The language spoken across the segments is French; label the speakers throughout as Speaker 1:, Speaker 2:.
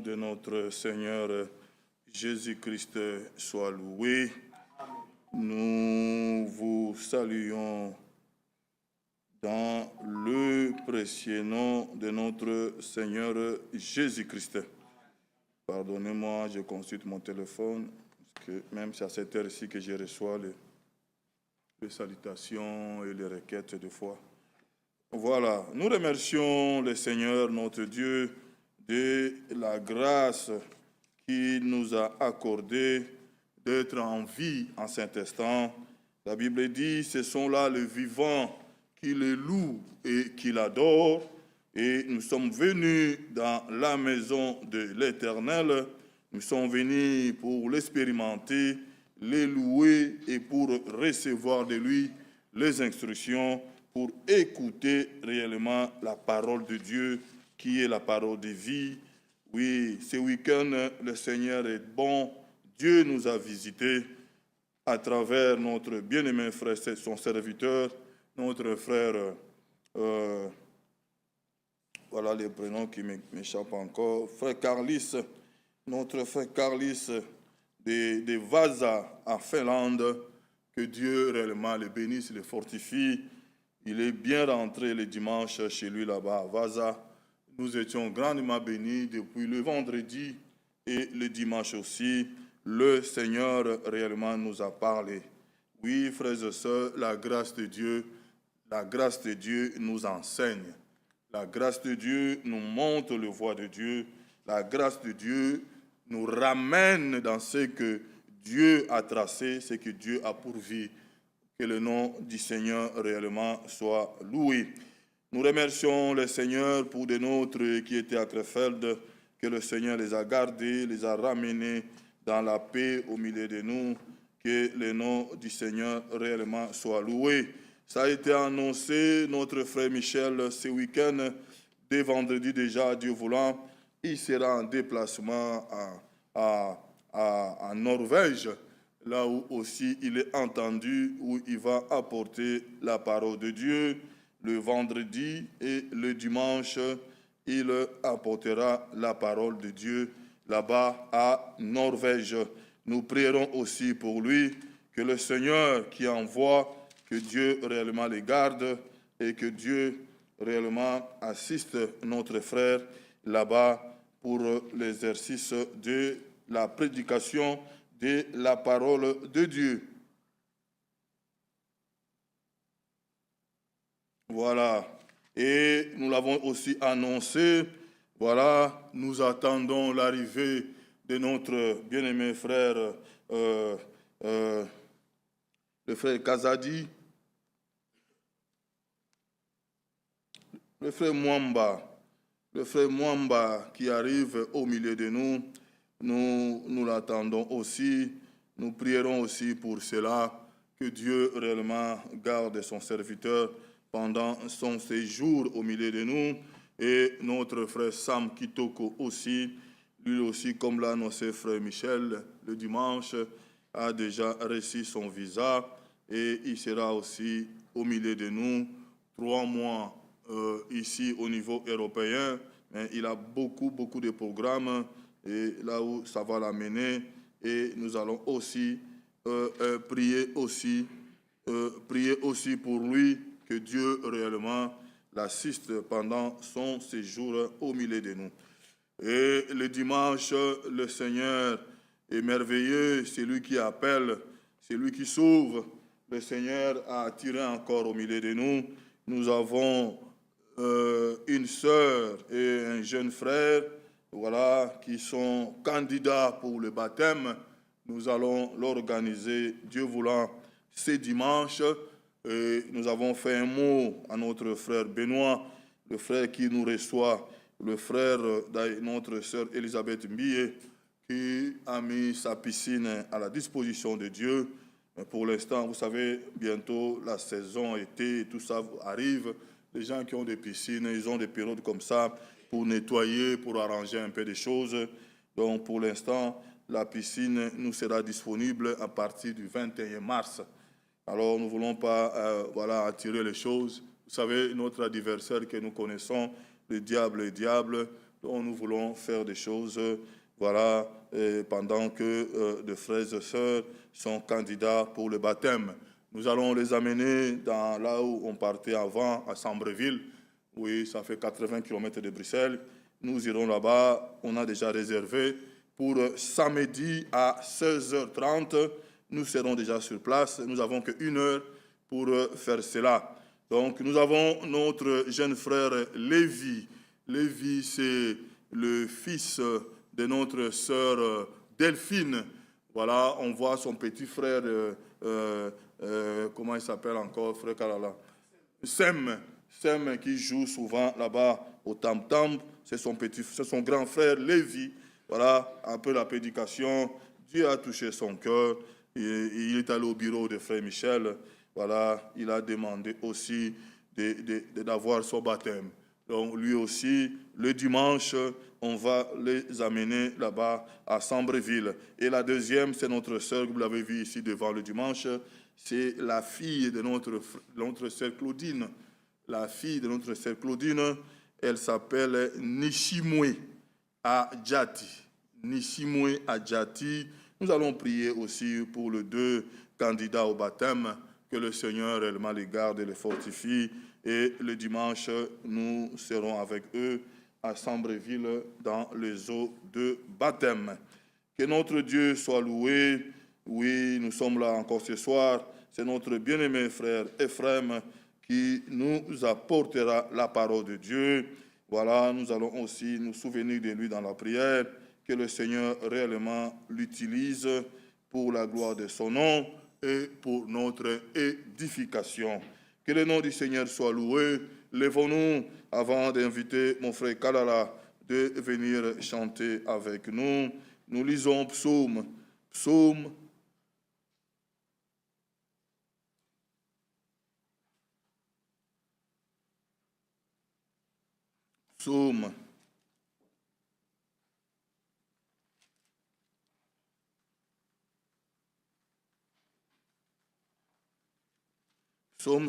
Speaker 1: de notre Seigneur Jésus-Christ soit loué. Nous vous saluons dans le précieux nom de notre Seigneur Jésus-Christ. Pardonnez-moi, je consulte mon téléphone, parce que même c'est à cette heure-ci que je reçois les salutations et les requêtes de foi. Voilà, nous remercions le Seigneur, notre Dieu, de la grâce qu'il nous a accordée d'être en vie en cet instant. La Bible dit, ce sont là les vivants qui le louent et qui l'adorent. Et nous sommes venus dans la maison de l'Éternel. Nous sommes venus pour l'expérimenter, les louer et pour recevoir de lui les instructions, pour écouter réellement la parole de Dieu, qui est la parole de vie. Oui, ce week-end, le Seigneur est bon. Dieu nous a visités à travers notre bien-aimé frère, son serviteur, notre frère, voilà les prénoms qui m'échappent encore, frère Carlis, notre frère Carlis de Vasa en Finlande, que Dieu réellement le bénisse, le fortifie. Il est bien rentré le dimanche chez lui là-bas à Vasa. Nous étions grandement bénis depuis le vendredi et le dimanche aussi. Le Seigneur réellement nous a parlé. Oui, frères et sœurs, la grâce de Dieu nous enseigne. La grâce de Dieu nous montre le voie de Dieu. La grâce de Dieu nous ramène dans ce que Dieu a tracé, ce que Dieu a pourvu. Que le nom du Seigneur réellement soit loué. Nous remercions le Seigneur pour des nôtres qui étaient à Krefeld, que le Seigneur les a gardés, les a ramenés dans la paix au milieu de nous. Que le nom du Seigneur réellement soit loué. Ça a été annoncé, notre frère Michel, ce week-end, dès vendredi déjà, Dieu voulant, il sera en déplacement en Norvège, là où aussi il est entendu, où il va apporter la parole de Dieu. Le vendredi et le dimanche, il apportera la parole de Dieu là-bas à Norvège. Nous prierons aussi pour lui, que le Seigneur qui envoie, que Dieu réellement les garde et que Dieu réellement assiste notre frère là-bas pour l'exercice de la prédication de la parole de Dieu. Voilà. Et nous l'avons aussi annoncé. Voilà, nous attendons l'arrivée de notre bien-aimé frère, le frère Kazadi, le frère Mwamba qui arrive au milieu de nous. Nous l'attendons aussi. Nous prierons aussi pour cela, que Dieu réellement garde son serviteur pendant son séjour au milieu de nous. Et notre frère Sam Kitoko aussi, lui aussi, comme l'a annoncé frère Michel, le dimanche, a déjà reçu son visa et il sera aussi au milieu de nous 3 mois ici au niveau européen. Mais il a beaucoup de programmes et là où ça va l'amener. Et nous allons aussi prier aussi pour lui, que Dieu réellement l'assiste pendant son séjour au milieu de nous. Et le dimanche, le Seigneur est merveilleux, c'est lui qui appelle, c'est lui qui sauve. Le Seigneur a attiré encore au milieu de nous. Nous avons une sœur et un jeune frère, voilà, qui sont candidats pour le baptême. Nous allons l'organiser, Dieu voulant, ce dimanche. Et nous avons fait un mot à notre frère Benoît, le frère qui nous reçoit, le frère de notre sœur Elisabeth Mbie, qui a mis sa piscine à la disposition de Dieu. Mais pour l'instant, vous savez, bientôt la saison, été, tout ça arrive. Les gens qui ont des piscines, ils ont des périodes comme ça pour nettoyer, pour arranger un peu des choses. Donc pour l'instant, la piscine nous sera disponible à partir du 21 mars. Alors nous ne voulons pas attirer les choses. Vous savez, notre adversaire que nous connaissons, le diable, Donc nous voulons faire des choses, voilà, pendant que de frères et sœurs sont candidats pour le baptême. Nous allons les amener dans là où on partait avant, à Sambreville. Oui, ça fait 80 km de Bruxelles. Nous irons là-bas, on a déjà réservé pour samedi à 16h30. Nous serons déjà sur place. Nous n'avons qu'une heure pour faire cela. Donc, nous avons notre jeune frère Lévi. Lévi, c'est le fils de notre sœur Delphine. Voilà, on voit son petit frère, comment il s'appelle encore, frère Kalala? Sem qui joue souvent là-bas au tam-tam. C'est son grand frère Lévi. Voilà, un peu la prédication. Dieu a touché son cœur. Il est allé au bureau de frère Michel. Voilà, il a demandé aussi d'avoir son baptême. Donc lui aussi, le dimanche, on va les amener là-bas à Sambreville. Et la deuxième, c'est notre sœur, que vous l'avez vu ici devant le dimanche, c'est la fille de notre sœur Claudine. La fille de notre sœur Claudine, elle s'appelle Nishimwe Adjati. Nishimwe Adjati. Nous allons prier aussi pour les deux candidats au baptême, que le Seigneur réellement les garde et les fortifie. Et le dimanche, nous serons avec eux à Sambreville dans les eaux de baptême. Que notre Dieu soit loué. Oui, nous sommes là encore ce soir. C'est notre bien-aimé frère Ephraim qui nous apportera la parole de Dieu. Voilà, nous allons aussi nous souvenir de lui dans la prière. Que le Seigneur réellement l'utilise pour la gloire de son nom et pour notre édification. Que le nom du Seigneur soit loué. Lèvons-nous avant d'inviter mon frère Kalala de venir chanter avec nous. Nous lisons Psaume. Psaume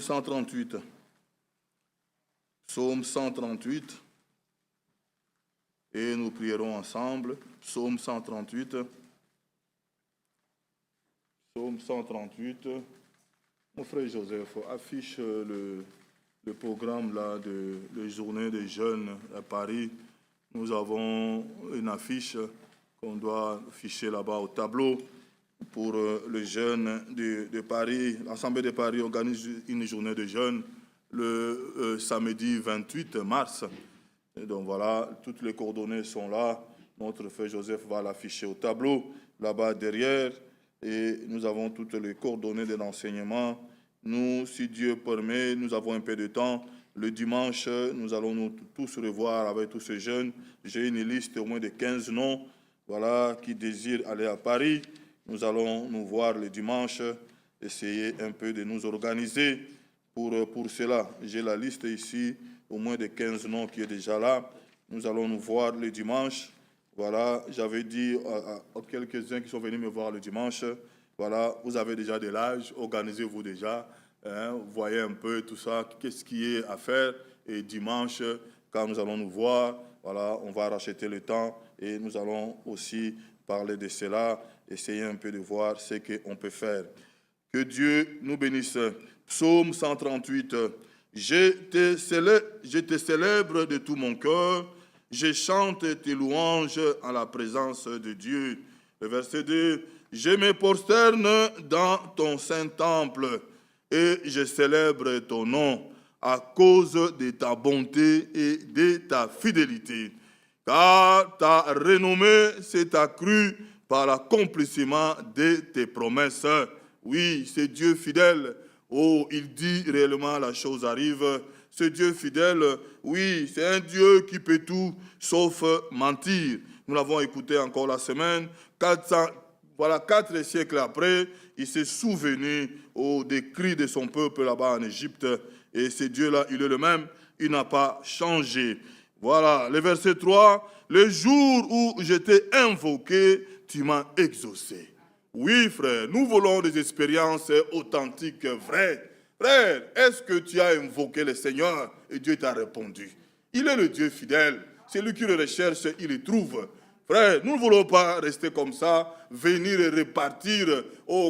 Speaker 1: 138. Psaume 138. Et nous prierons ensemble. Psaume 138. Psaume 138. Mon frère Joseph, affiche le programme là de la journée des jeunes à Paris. Nous avons une affiche qu'on doit afficher là-bas au tableau pour les jeunes de Paris. L'Assemblée de Paris organise une journée de jeunes le samedi 28 mars. Et donc voilà, toutes les coordonnées sont là. Notre frère Joseph va l'afficher au tableau, là-bas derrière. Et nous avons toutes les coordonnées de l'enseignement. Nous, si Dieu permet, nous avons un peu de temps. Le dimanche, nous allons nous tous revoir avec tous ces jeunes. J'ai une liste au moins de 15 noms, voilà, qui désirent aller à Paris. Nous allons nous voir le dimanche, essayer un peu de nous organiser pour cela. J'ai la liste ici, au moins de 15 noms qui est déjà là. Nous allons nous voir le dimanche. Voilà, j'avais dit à quelques-uns qui sont venus me voir le dimanche, voilà, vous avez déjà de l'âge, organisez-vous déjà, hein, voyez un peu tout ça, qu'est-ce qui est à faire. Et dimanche, quand nous allons nous voir, voilà, on va racheter le temps et nous allons aussi parler de cela, essayer un peu de voir ce qu'on peut faire. Que Dieu nous bénisse. Psaume 138. Je te célèbre de tout mon cœur. Je chante tes louanges en la présence de Dieu. Le verset 2. Je me prosterne dans ton saint temple et je célèbre ton nom à cause de ta bonté et de ta fidélité. Car ta renommée s'est accrue par l'accomplissement de tes promesses. Oui, c'est Dieu fidèle. Oh, il dit réellement la chose arrive. Ce Dieu fidèle, oui, c'est un Dieu qui peut tout sauf mentir. Nous l'avons écouté encore la semaine. 4 siècles après, il s'est souvenu des cris de son peuple là-bas en Égypte. Et ce Dieu-là, il est le même. Il n'a pas changé. Voilà, le verset 3. Le jour où je t'ai invoqué, tu m'as exaucé. Oui, frère, nous voulons des expériences authentiques, vraies. Frère, est-ce que tu as invoqué le Seigneur et Dieu t'a répondu? Il est le Dieu fidèle. Celui qui le recherche, il le trouve. Frère, nous ne voulons pas rester comme ça, venir et repartir,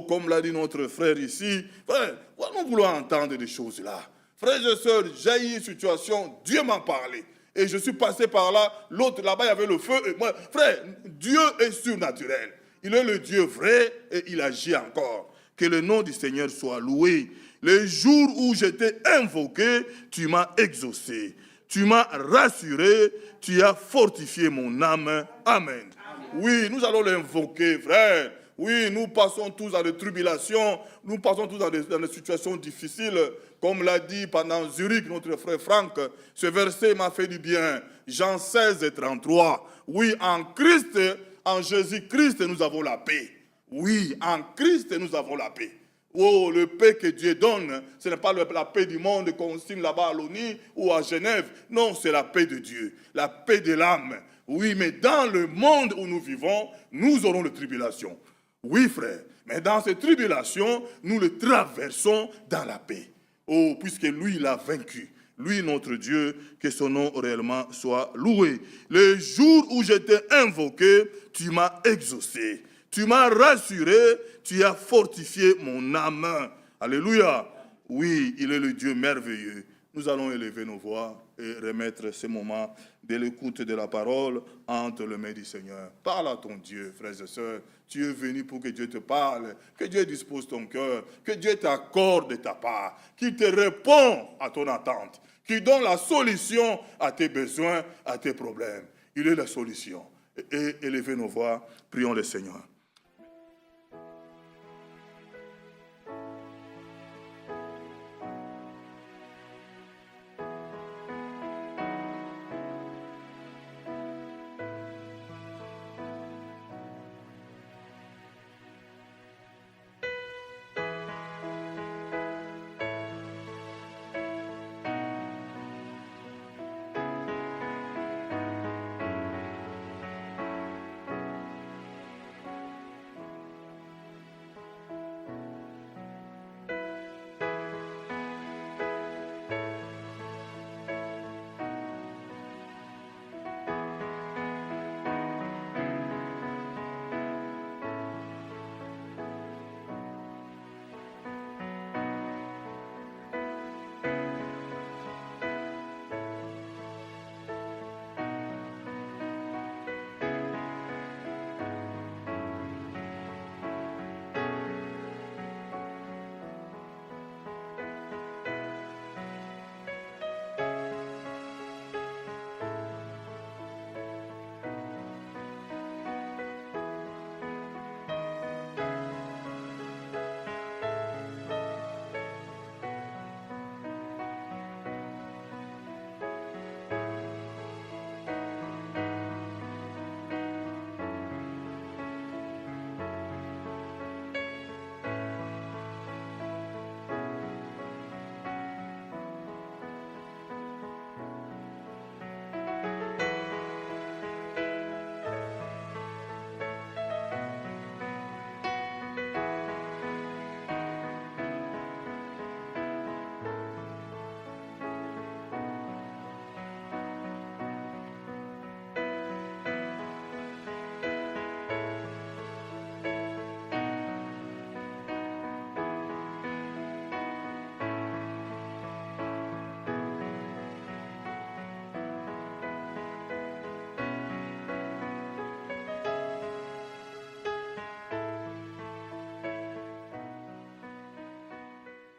Speaker 1: comme l'a dit notre frère ici. Frère, nous voulons entendre des choses là. Frères et sœurs, j'ai eu une situation, Dieu m'a parlé. Et je suis passé par là, l'autre là-bas, il y avait le feu. Et moi, frère, Dieu est surnaturel. Il est le Dieu vrai et il agit encore. Que le nom du Seigneur soit loué. Le jour où j'étais invoqué, tu m'as exaucé. Tu m'as rassuré, tu as fortifié mon âme. Amen. Oui, nous allons l'invoquer, frère. Oui, nous passons tous dans des tribulations, nous passons tous dans des situations difficiles. Comme l'a dit pendant Zurich, notre frère Franck, ce verset m'a fait du bien. Jean 16, 33. Oui, en Christ, en Jésus-Christ, nous avons la paix. Oui, en Christ, nous avons la paix. Oh, le paix que Dieu donne, ce n'est pas la paix du monde qu'on signe là-bas à l'ONU ou à Genève. Non, c'est la paix de Dieu, la paix de l'âme. Oui, mais dans le monde où nous vivons, nous aurons des tribulations. Oui, frère, mais dans ces tribulations, nous les traversons dans la paix. Oh, puisque lui, il a vaincu. Lui, notre Dieu, que son nom réellement soit loué. Le jour où j'étais invoqué, tu m'as exaucé. Tu m'as rassuré, tu as fortifié mon âme. Alléluia. Oui, il est le Dieu merveilleux. Nous allons élever nos voix et remettre ce moment de l'écoute de la parole entre les mains du Seigneur. Parle à ton Dieu, frères et sœurs. Tu es venu pour que Dieu te parle, que Dieu dispose ton cœur, que Dieu t'accorde ta part, qu'il te répond à ton attente, qu'il donne la solution à tes besoins, à tes problèmes. Il est la solution. Et élevez nos voix, prions le Seigneur.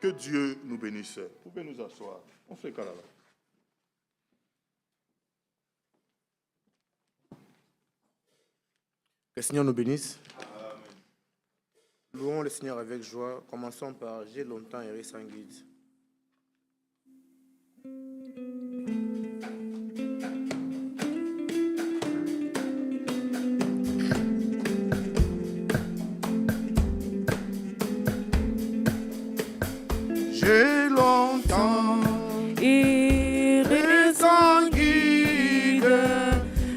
Speaker 1: Que Dieu nous bénisse. Vous pouvez nous asseoir. On fait calala.
Speaker 2: Que le Seigneur nous bénisse. Amen. Louons le Seigneur avec joie. Commençons par J'ai longtemps erré sans guide.
Speaker 3: J'ai longtemps erré sans guide,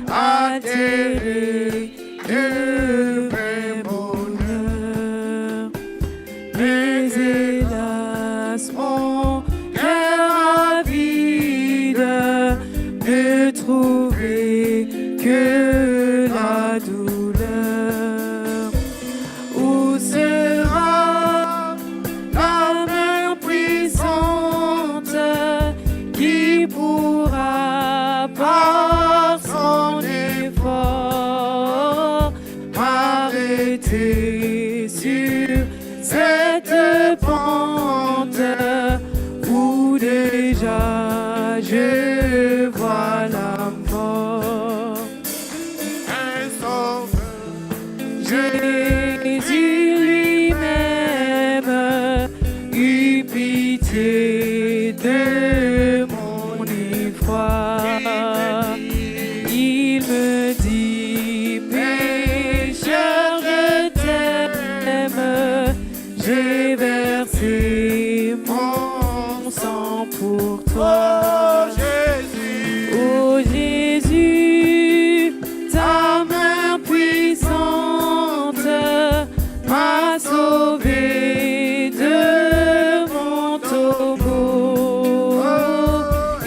Speaker 3: atterré de vrai bonheur. Mais hélas, mon cœur avide ne trouve fait que la douleur. Où sera la main puissante qui pourra par son effort m'arrêter sur cette pente où déjà je vois la mort.
Speaker 2: Un sauveur,
Speaker 3: Jésus lui-même eut pitié de mon effroi. Il me dit, pécheur, je t'aime, j'ai versé mon sang pour toi.
Speaker 2: oh Jésus,
Speaker 3: Oh Jésus, ta main puissante m'a sauvé de mon tombeau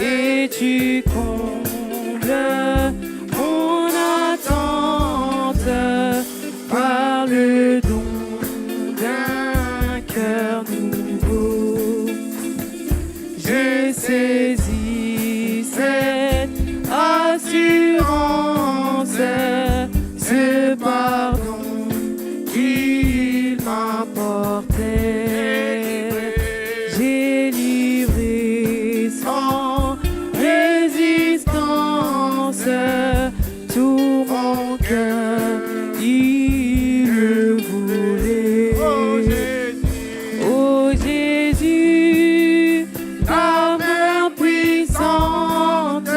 Speaker 3: et tu combles mon attente par le don d'un cœur nouveau. Je saisis cette assurance, ce pardon qu'il m'apportait. J'ai livré sans résistance tout mon cœur, il le voulait.
Speaker 2: oh Jésus,
Speaker 3: Oh Jésus, ta main puissante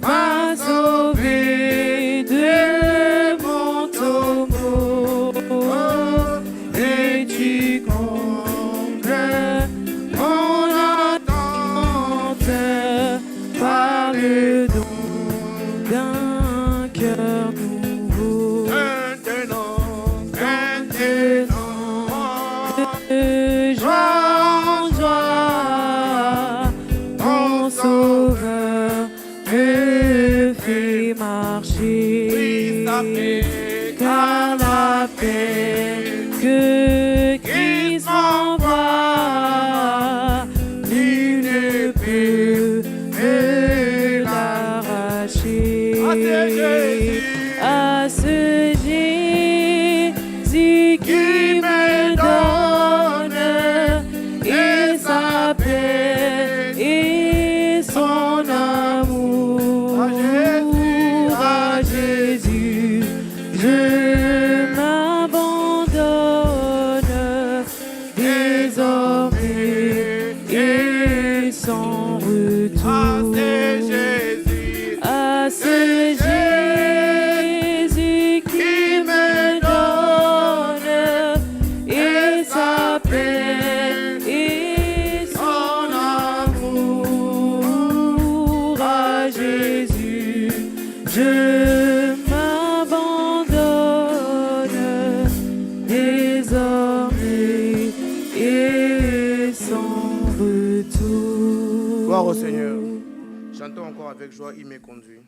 Speaker 3: m'a sauvé de mon tombeau et tu combles mon attente par le don d'un cœur nouveau.
Speaker 2: maintenant,
Speaker 3: De joie en joie, mon sauveur me fait marcher. Car la paix que Christ m'envoie, nul ne peut me l'arracher. À ce Jésus qui me donne et sa paix et son amour. À Jésus, je m'abandonne désormais et sans retour. À ce Jésus qui me donne et sa paix et son amour. À Jésus, je m'abandonne désormais et sans retour.
Speaker 2: gloire au Seigneur. Chantons encore avec joie, il m'est conduit.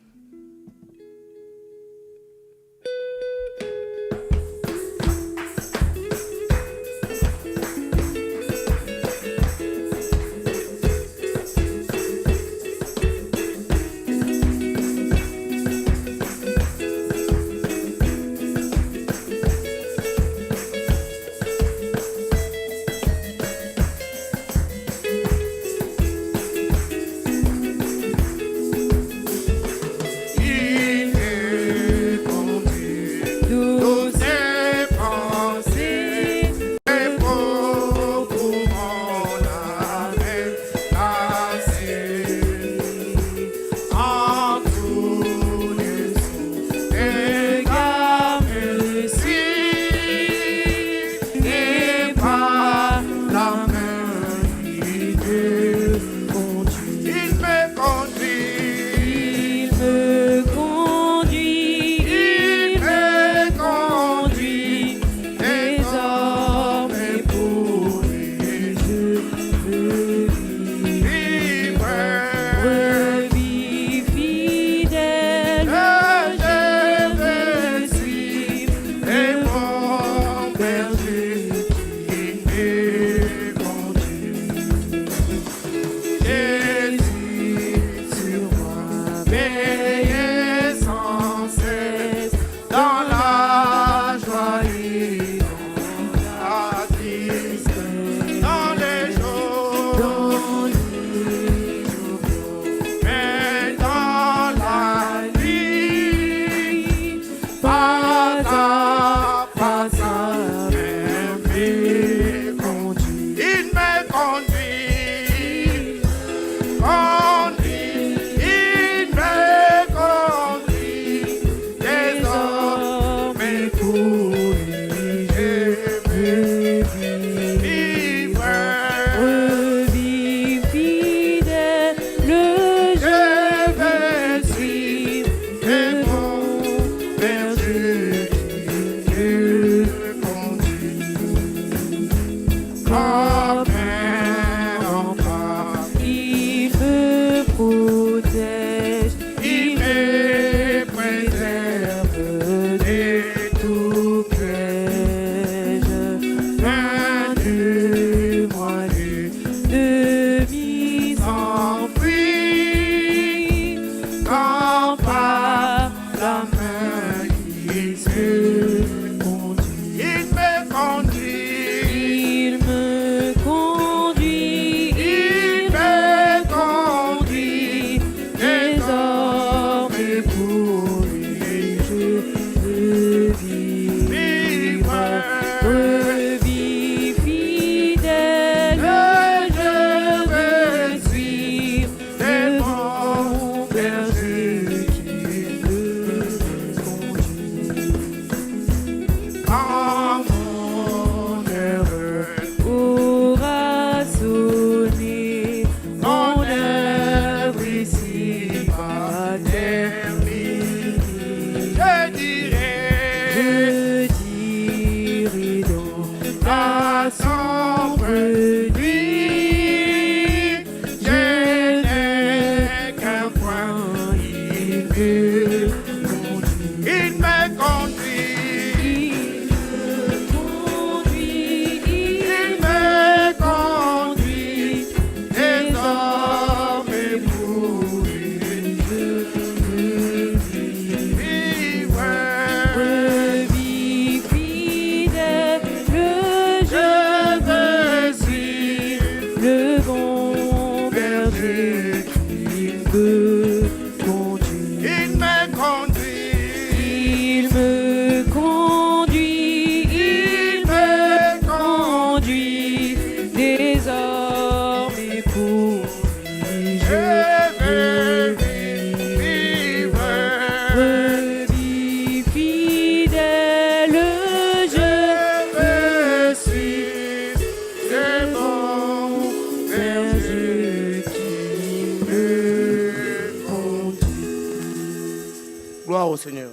Speaker 2: Gloire au Seigneur.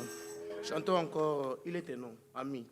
Speaker 2: Chantons encore, il était non, ami.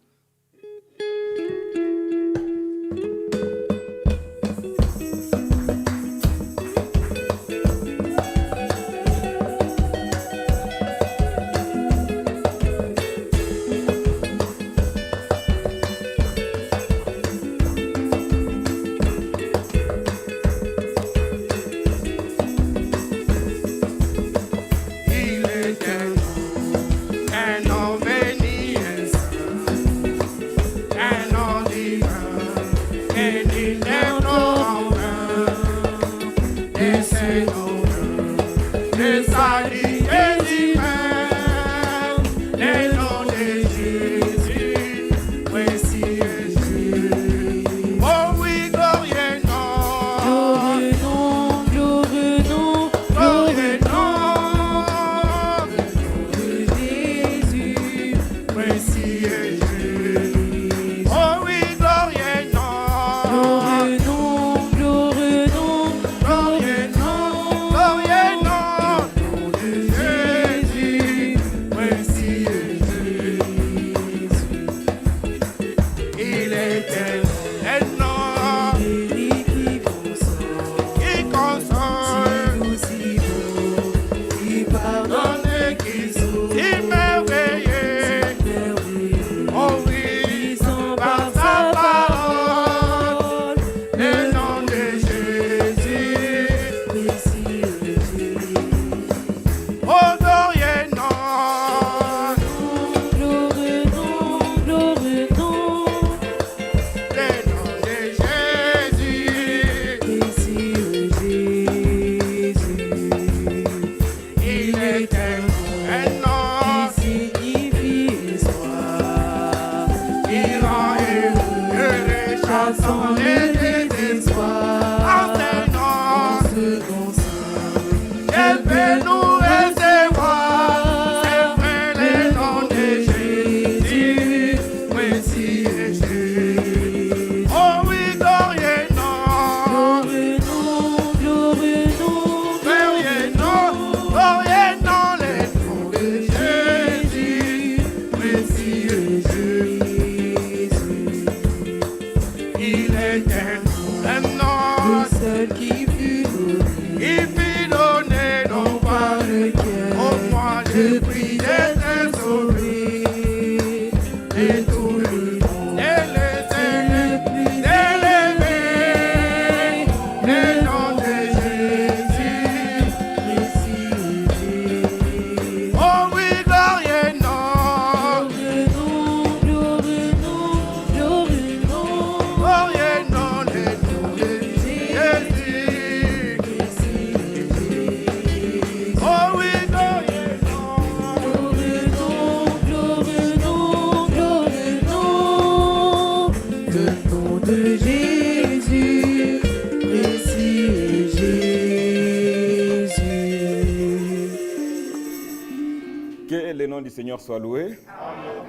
Speaker 4: Seigneur soit loué. Amen.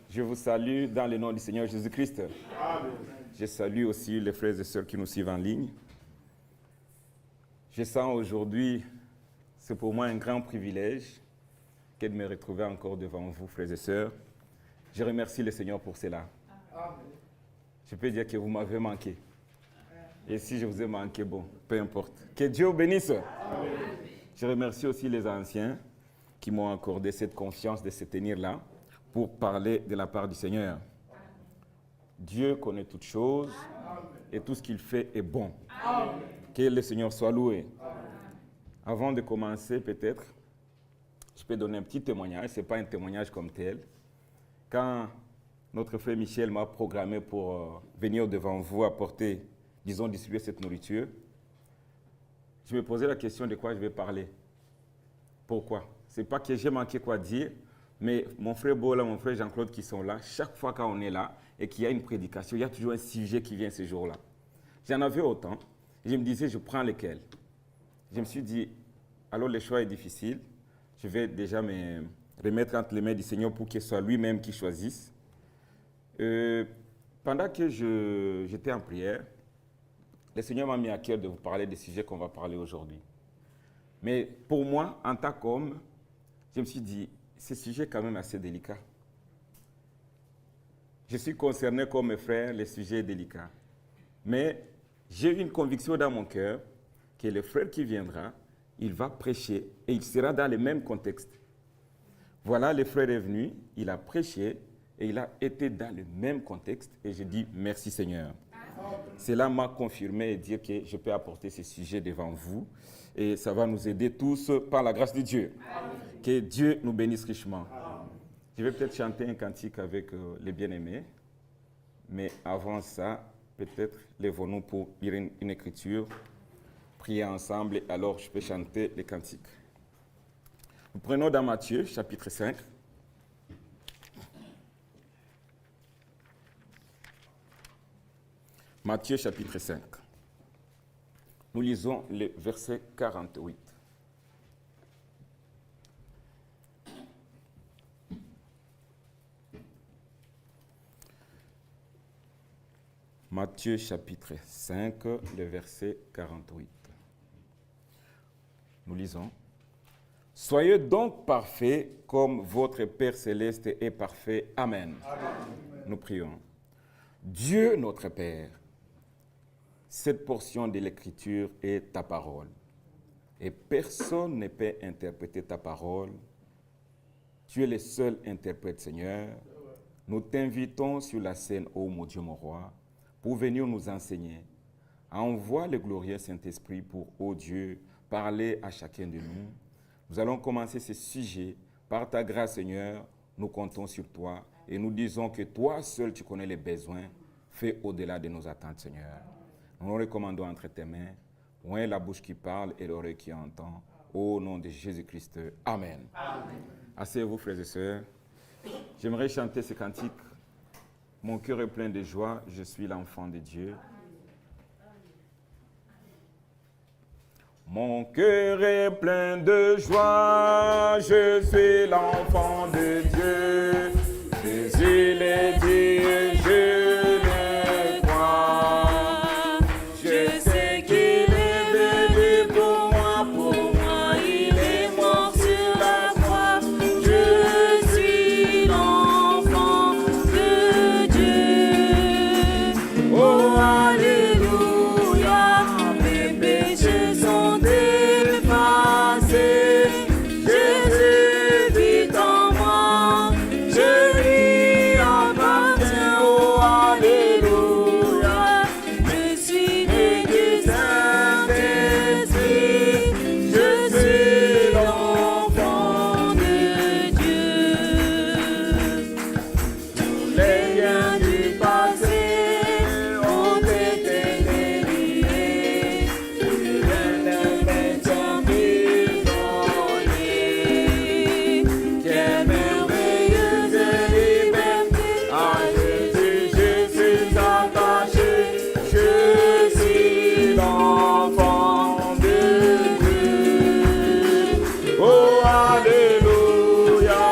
Speaker 4: Je vous salue dans le nom du Seigneur Jésus-Christ. Amen. Je salue aussi les frères et sœurs qui nous suivent en ligne. Je sens aujourd'hui, c'est pour moi un grand privilège que de me retrouver encore devant vous, frères et sœurs. Je remercie le Seigneur pour cela. Amen. Je peux dire que vous m'avez manqué. Et si je vous ai manqué, bon, peu importe. Que Dieu vous bénisse. Amen. Je remercie aussi les anciens qui m'ont accordé cette confiance de se tenir là pour parler de la part du Seigneur. Dieu connaît toutes choses et tout ce qu'il fait est bon. Amen. Que le Seigneur soit loué. Amen. Avant de commencer, peut-être, je peux donner un petit témoignage. Ce n'est pas un témoignage comme tel. Quand notre frère Michel m'a programmé pour venir devant vous apporter, disons, distribuer cette nourriture, je me posais la question de quoi je vais parler. Pourquoi? Ce n'est pas que j'ai manqué quoi dire, mais mon frère Bola, mon frère Jean-Claude qui sont là, chaque fois quand on est là et qu'il y a une prédication, il y a toujours un sujet qui vient ce jour-là. J'en avais autant. Je me disais, je prends lequel? Je me suis dit, alors le choix est difficile. Je vais déjà me remettre entre les mains du Seigneur pour que ce soit lui-même qui choisisse. Pendant que j'étais en prière, le Seigneur m'a mis à cœur de vous parler des sujets qu'on va parler aujourd'hui. Mais pour moi, en tant qu'homme, je me suis dit, ce sujet est quand même assez délicat. Je suis concerné comme mes frères, le sujet est délicat. Mais j'ai une conviction dans mon cœur que le frère qui viendra, il va prêcher et il sera dans le même contexte. Voilà, le frère est venu, il a prêché et il a été dans le même contexte et je dis merci Seigneur. Cela m'a confirmé et dit que je peux apporter ce sujet devant vous et ça va nous aider tous par la grâce de Dieu. Que Dieu nous bénisse richement. Je vais peut-être chanter un cantique avec les bien-aimés, mais avant ça, peut-être lèvons-nous pour lire une écriture, prier ensemble, et alors je peux chanter les cantiques. Nous prenons dans Matthieu, chapitre 5. Matthieu, chapitre 5. Nous lisons le verset 48. Matthieu chapitre 5, le verset 48. Nous lisons. « Soyez donc parfaits comme votre Père céleste est parfait. Amen. » Nous prions. Dieu notre Père, cette portion de l'Écriture est ta parole. Et personne ne peut interpréter ta parole. Tu es le seul interprète, Seigneur. Nous t'invitons sur la scène, ô mon Dieu, mon roi, pour venir nous enseigner. Envoie le glorieux Saint-Esprit pour, ô Dieu, parler à chacun de nous. Nous allons commencer ce sujet. Par ta grâce, Seigneur, nous comptons sur toi et nous disons que toi seul, tu connais les besoins. Fais au-delà de nos attentes, Seigneur. Nous nous recommandons entre tes mains. Loin est la bouche qui parle et l'oreille qui entend. Au nom de Jésus-Christ. Amen. Amen. Asseyez-vous, frères et sœurs. J'aimerais chanter ce cantique. Mon cœur est plein de joie, je suis l'enfant de Dieu. Mon cœur est plein de joie, je suis l'enfant de Dieu. Jésus l'est dit, je le crois. Je sais qu'il est venu pour moi, il est mort sur la croix. Je suis l'enfant de Dieu. Oh, alléluia, mes péchés sont effacés. Jésus vit en moi, je lui appartiens. Oh, alléluia, je suis né du Saint-Esprit. Je suis l'enfant de Dieu. Tous les liens du passé ont été déliés. Plus rien ne maintient prisonnier. Quelle merveilleuse liberté! À Jésus je suis attaché. Je suis l'enfant de Dieu. Oh, alléluia,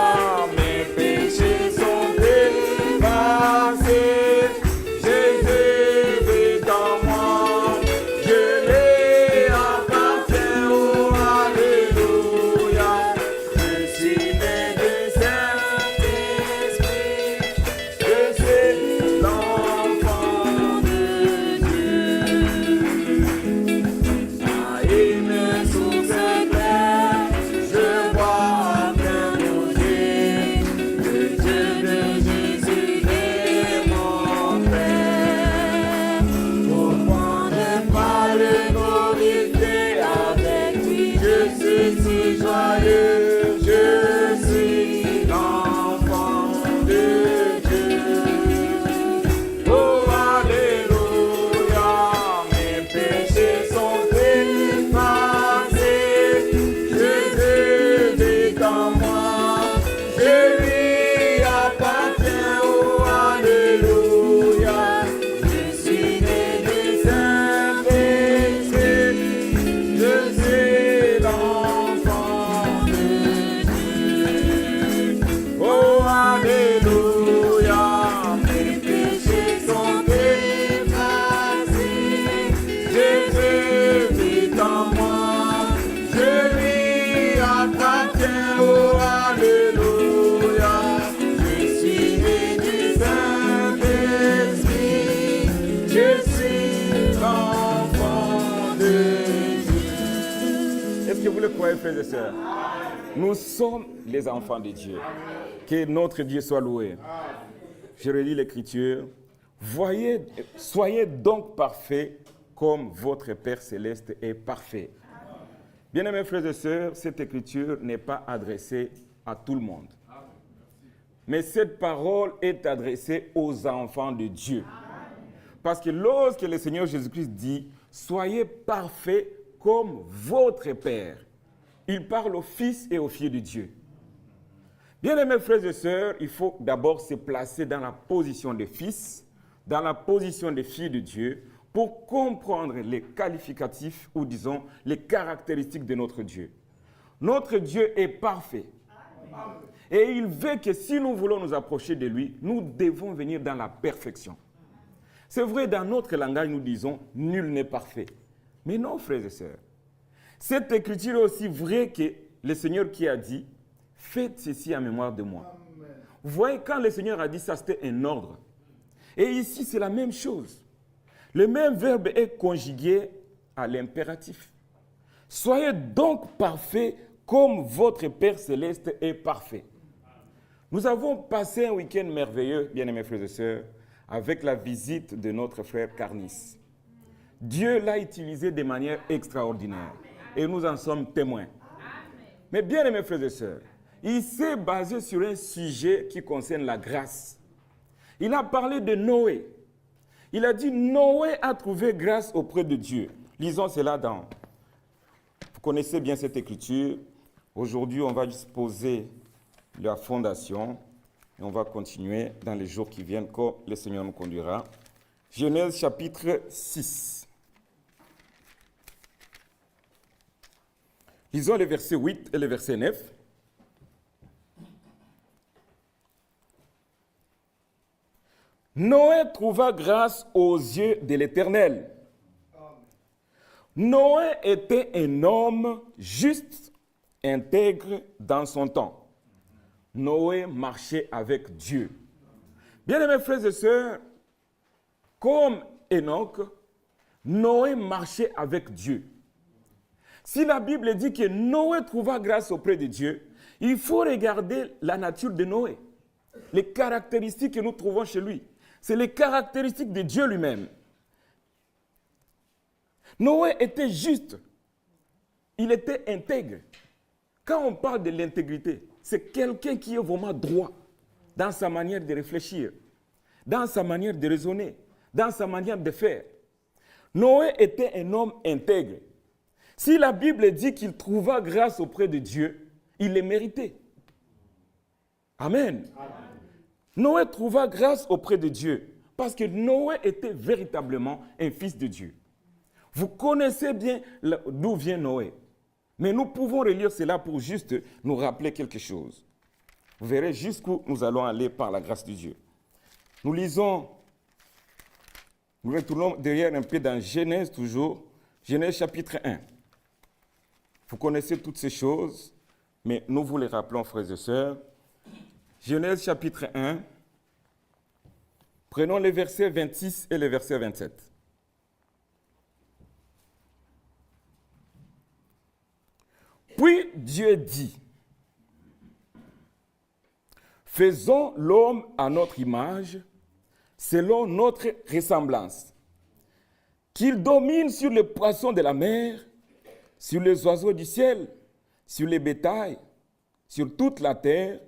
Speaker 4: mes péchés sont effacés. Jésus vit en moi, je lui appartiens. Oh, alléluia, je suis né du Saint-Esprit. Je suis l'enfant de Dieu. À une source claire, je vois bien bouger. Le Dieu de Jésus est mon Père. Pourquoi ne pas le glorifier avec lui? Je suis si joyeux, je suis l'enfant de Dieu. Oh, alléluia, mes péchés sont effacés. Jésus vit en moi, je lui appartiens. Oh, alléluia, je suis né du Saint-Esprit. Je suis l'enfant de Dieu. Oh, alléluia, mes péchés sont effacés. Jésus vit en moi, je lui appartiens. Oh, alléluia. le croyez, frères et sœurs? Nous sommes les enfants de Dieu. Que notre Dieu soit loué. Je relis l'Écriture. Soyez donc parfaits comme votre Père céleste est parfait. Bien-aimés frères et sœurs, cette Écriture n'est pas adressée à tout le monde. Mais cette parole est adressée aux enfants de Dieu. Parce que lorsque le Seigneur Jésus-Christ dit « Soyez parfaits comme votre Père », il parle aux fils et aux filles de Dieu. Bien-aimés frères et sœurs, il faut d'abord se placer dans la position de fils, dans la position de filles de Dieu, pour comprendre les qualificatifs ou disons les caractéristiques de notre Dieu. Notre Dieu est parfait. Et il veut que si nous voulons nous approcher de lui, nous devons venir dans la perfection. C'est vrai, dans notre langage, nous disons « nul n'est parfait ». Mais non, frères et sœurs. Cette écriture est aussi vraie que le Seigneur qui a dit « faites ceci en mémoire de moi ». Vous voyez, quand le Seigneur a dit ça, c'était un ordre. Et ici, c'est la même chose. Le même verbe est conjugué à l'impératif. Soyez donc parfaits comme votre Père céleste est parfait. Nous avons passé un week-end merveilleux, bien-aimés frères et sœurs, avec la visite de notre frère Carnis. Dieu l'a utilisé de manière extraordinaire et nous en sommes témoins. Mais bien-aimés frères et sœurs, il s'est basé sur un sujet qui concerne la grâce. Il a parlé de Noé. Il a dit Noé a trouvé grâce auprès de Dieu. Lisons cela dans... Vous connaissez bien cette écriture. Aujourd'hui, on va juste poser la fondation et on va continuer dans les jours qui viennent quand le Seigneur nous conduira. Genèse chapitre 6. Lisons les versets 8 et le verset 9. Noé trouva grâce aux yeux de l'Éternel. Noé était un homme juste, intègre dans son temps. Noé marchait avec Dieu. Bien-aimés frères et sœurs, comme Enoch, Noé marchait avec Dieu. Si la Bible dit que Noé trouva grâce auprès de Dieu, il faut regarder la nature de Noé, les caractéristiques que nous trouvons chez lui. C'est les caractéristiques de Dieu lui-même. Noé était juste. Il était intègre. Quand on parle de l'intégrité, c'est quelqu'un qui est vraiment droit dans sa manière de réfléchir, dans sa manière de raisonner, dans sa manière de faire. Noé était un homme intègre. Si la Bible dit qu'il trouva grâce auprès de Dieu, il le méritait. Amen. Amen. Noé trouva grâce auprès de Dieu parce que Noé était véritablement un fils de Dieu. Vous connaissez bien d'où vient Noé, mais nous pouvons relire cela pour juste nous rappeler quelque chose. Vous verrez jusqu'où nous allons aller par la grâce de Dieu. Nous lisons, nous retournons derrière un peu dans Genèse toujours, Genèse chapitre 1. Vous connaissez toutes ces choses, mais nous vous les rappelons, frères et sœurs. Genèse chapitre 1, prenons les versets 26 et les versets 27. Puis Dieu dit, faisons l'homme à notre image, selon notre ressemblance, qu'il domine sur les poissons de la mer, sur les oiseaux du ciel, sur les bétails, sur toute la terre,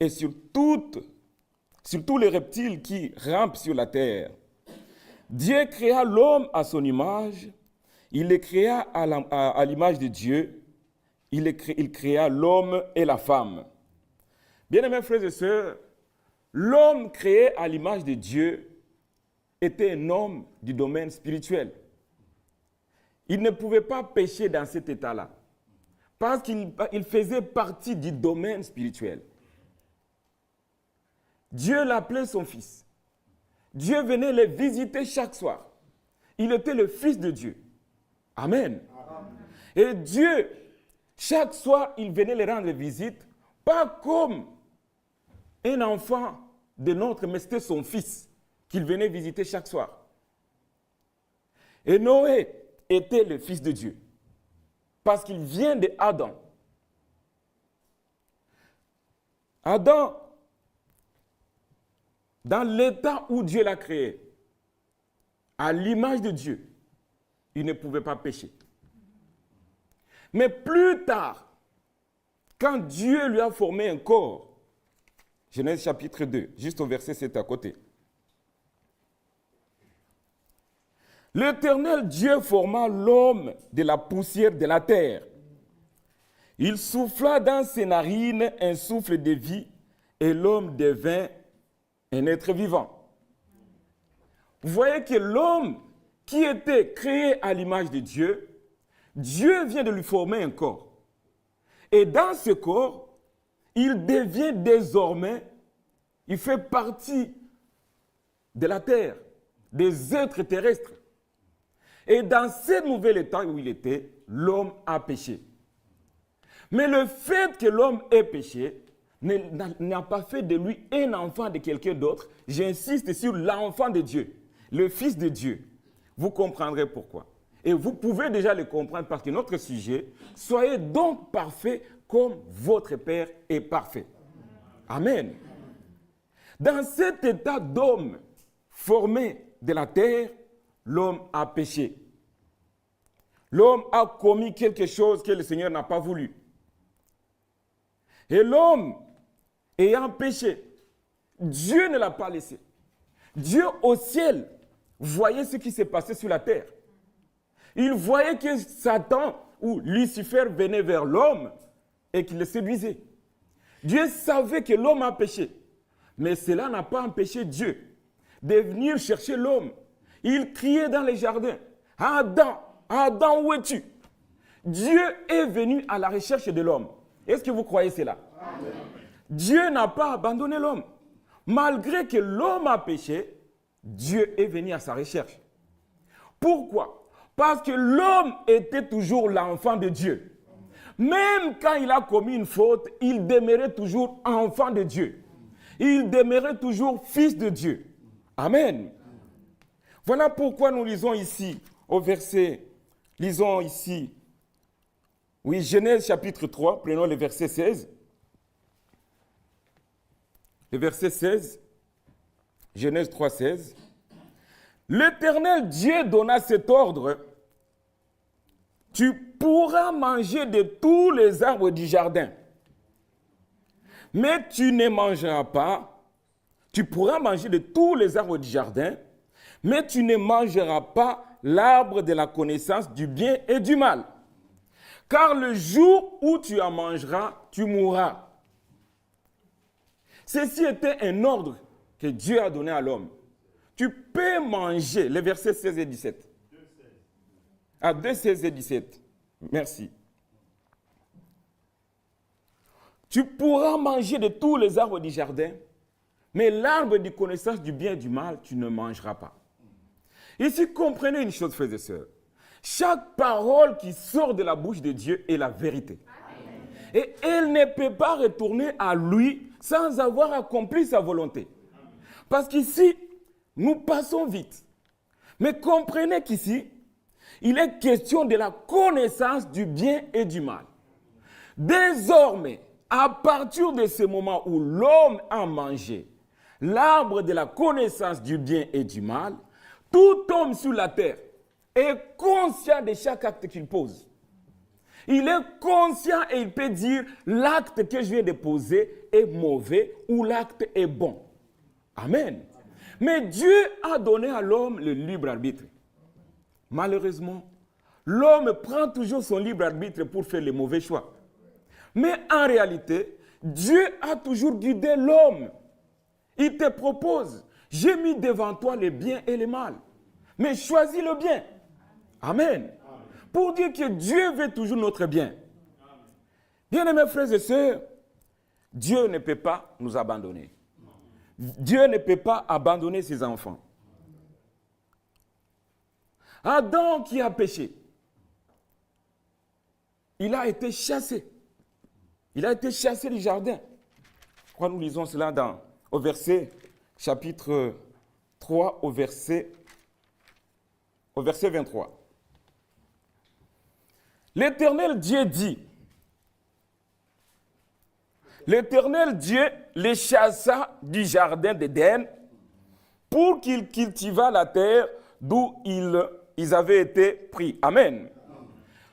Speaker 4: et sur tous les reptiles qui rampent sur la terre. Dieu créa l'homme à son image, il le créa à l'image de Dieu, il créa l'homme et la femme. Bien-aimés frères et sœurs, l'homme créé à l'image de Dieu était un homme du domaine spirituel. Il ne pouvait pas pécher dans cet état-là, parce qu'il faisait partie du domaine spirituel. Dieu l'appelait son fils. Dieu venait le visiter chaque soir. Il était le fils de Dieu. Amen. Et Dieu, chaque soir, il venait le rendre visite, pas comme un enfant de notre, mais c'était son fils qu'il venait visiter chaque soir. Et Noé était le fils de Dieu. parce qu'il vient d'Adam. Adam, dans l'état où Dieu l'a créé, à l'image de Dieu, il ne pouvait pas pécher. Mais plus tard, quand Dieu lui a formé un corps, Genèse chapitre 2, juste au verset 7 à côté. L'Éternel Dieu forma l'homme de la poussière de la terre. Il souffla dans ses narines un souffle de vie et l'homme devint un être vivant. Vous voyez que l'homme qui était créé à l'image de Dieu, Dieu vient de lui former un corps. Et dans ce corps, il devient désormais, il fait partie de la terre, des êtres terrestres. Et dans ce nouvel état où il était, l'homme a péché. Mais le fait que l'homme ait péché n'a pas fait de lui un enfant de quelqu'un d'autre. J'insiste sur l'enfant de Dieu, le Fils de Dieu. Vous comprendrez pourquoi. Et vous pouvez déjà le comprendre parce que notre sujet, soyez donc parfaits comme votre Père est parfait. Amen. Dans cet état d'homme formé de la terre, l'homme a péché. L'homme a commis quelque chose que le Seigneur n'a pas voulu. Et l'homme, ayant péché, Dieu ne l'a pas laissé. Dieu au ciel voyait ce qui s'est passé sur la terre. Il voyait que Satan ou Lucifer venait vers l'homme et qu'il le séduisait. Dieu savait que l'homme a péché. Mais cela n'a pas empêché Dieu de venir chercher l'homme. Il criait dans les jardins, « Adam, Adam, où es-tu » Dieu est venu à la recherche de l'homme. Est-ce que vous croyez cela? Amen. Dieu n'a pas abandonné l'homme. Malgré que l'homme a péché, Dieu est venu à sa recherche. Pourquoi? Parce que l'homme était toujours l'enfant de Dieu. Même quand il a commis une faute, il demeurait toujours enfant de Dieu. Il demeurait toujours fils de Dieu. Amen. Voilà pourquoi nous lisons ici, au verset, lisons ici, oui, Genèse chapitre 3, prenons le verset 16. Le verset 16, Genèse 3, 16. L'Éternel Dieu donna cet ordre: tu pourras manger de tous les arbres du jardin, mais tu ne mangeras pas. Tu pourras manger de tous les arbres du jardin, mais tu ne mangeras pas l'arbre de la connaissance du bien et du mal. Car le jour où tu en mangeras, tu mourras. Ceci était un ordre que Dieu a donné à l'homme. Tu peux manger, les versets 16 et 17. 2, 16 et 17. Merci. Tu pourras manger de tous les arbres du jardin, mais l'arbre de connaissance du bien et du mal, tu ne mangeras pas. Ici, comprenez une chose, frères et sœurs. Chaque parole qui sort de la bouche de Dieu est la vérité. Amen. Et elle ne peut pas retourner à lui sans avoir accompli sa volonté. Amen. Parce qu'ici, nous passons vite. Mais comprenez qu'ici, il est question de la connaissance du bien et du mal. Désormais, à partir de ce moment où l'homme a mangé l'arbre de la connaissance du bien et du mal, tout homme sur la terre est conscient de chaque acte qu'il pose. Il est conscient et il peut dire l'acte que je viens de poser est mauvais ou l'acte est bon. Amen. Mais Dieu a donné à l'homme le libre arbitre. Malheureusement, l'homme prend toujours son libre arbitre pour faire les mauvais choix. Mais en réalité, Dieu a toujours guidé l'homme. Il te propose, j'ai mis devant toi le bien et le mal, mais choisis le bien. Amen. Amen. Pour dire que Dieu veut toujours notre bien. Bien-aimés frères et sœurs, Dieu ne peut pas nous abandonner. Dieu ne peut pas abandonner ses enfants. Adam qui a péché, il a été chassé. Il a été chassé du jardin. Je crois que nous lisons cela au verset, chapitre 3, au verset 23. l'Éternel Dieu dit, l'Éternel Dieu les chassa du jardin d'Éden pour qu'ils cultivâent la terre d'où ils avaient été pris. Amen.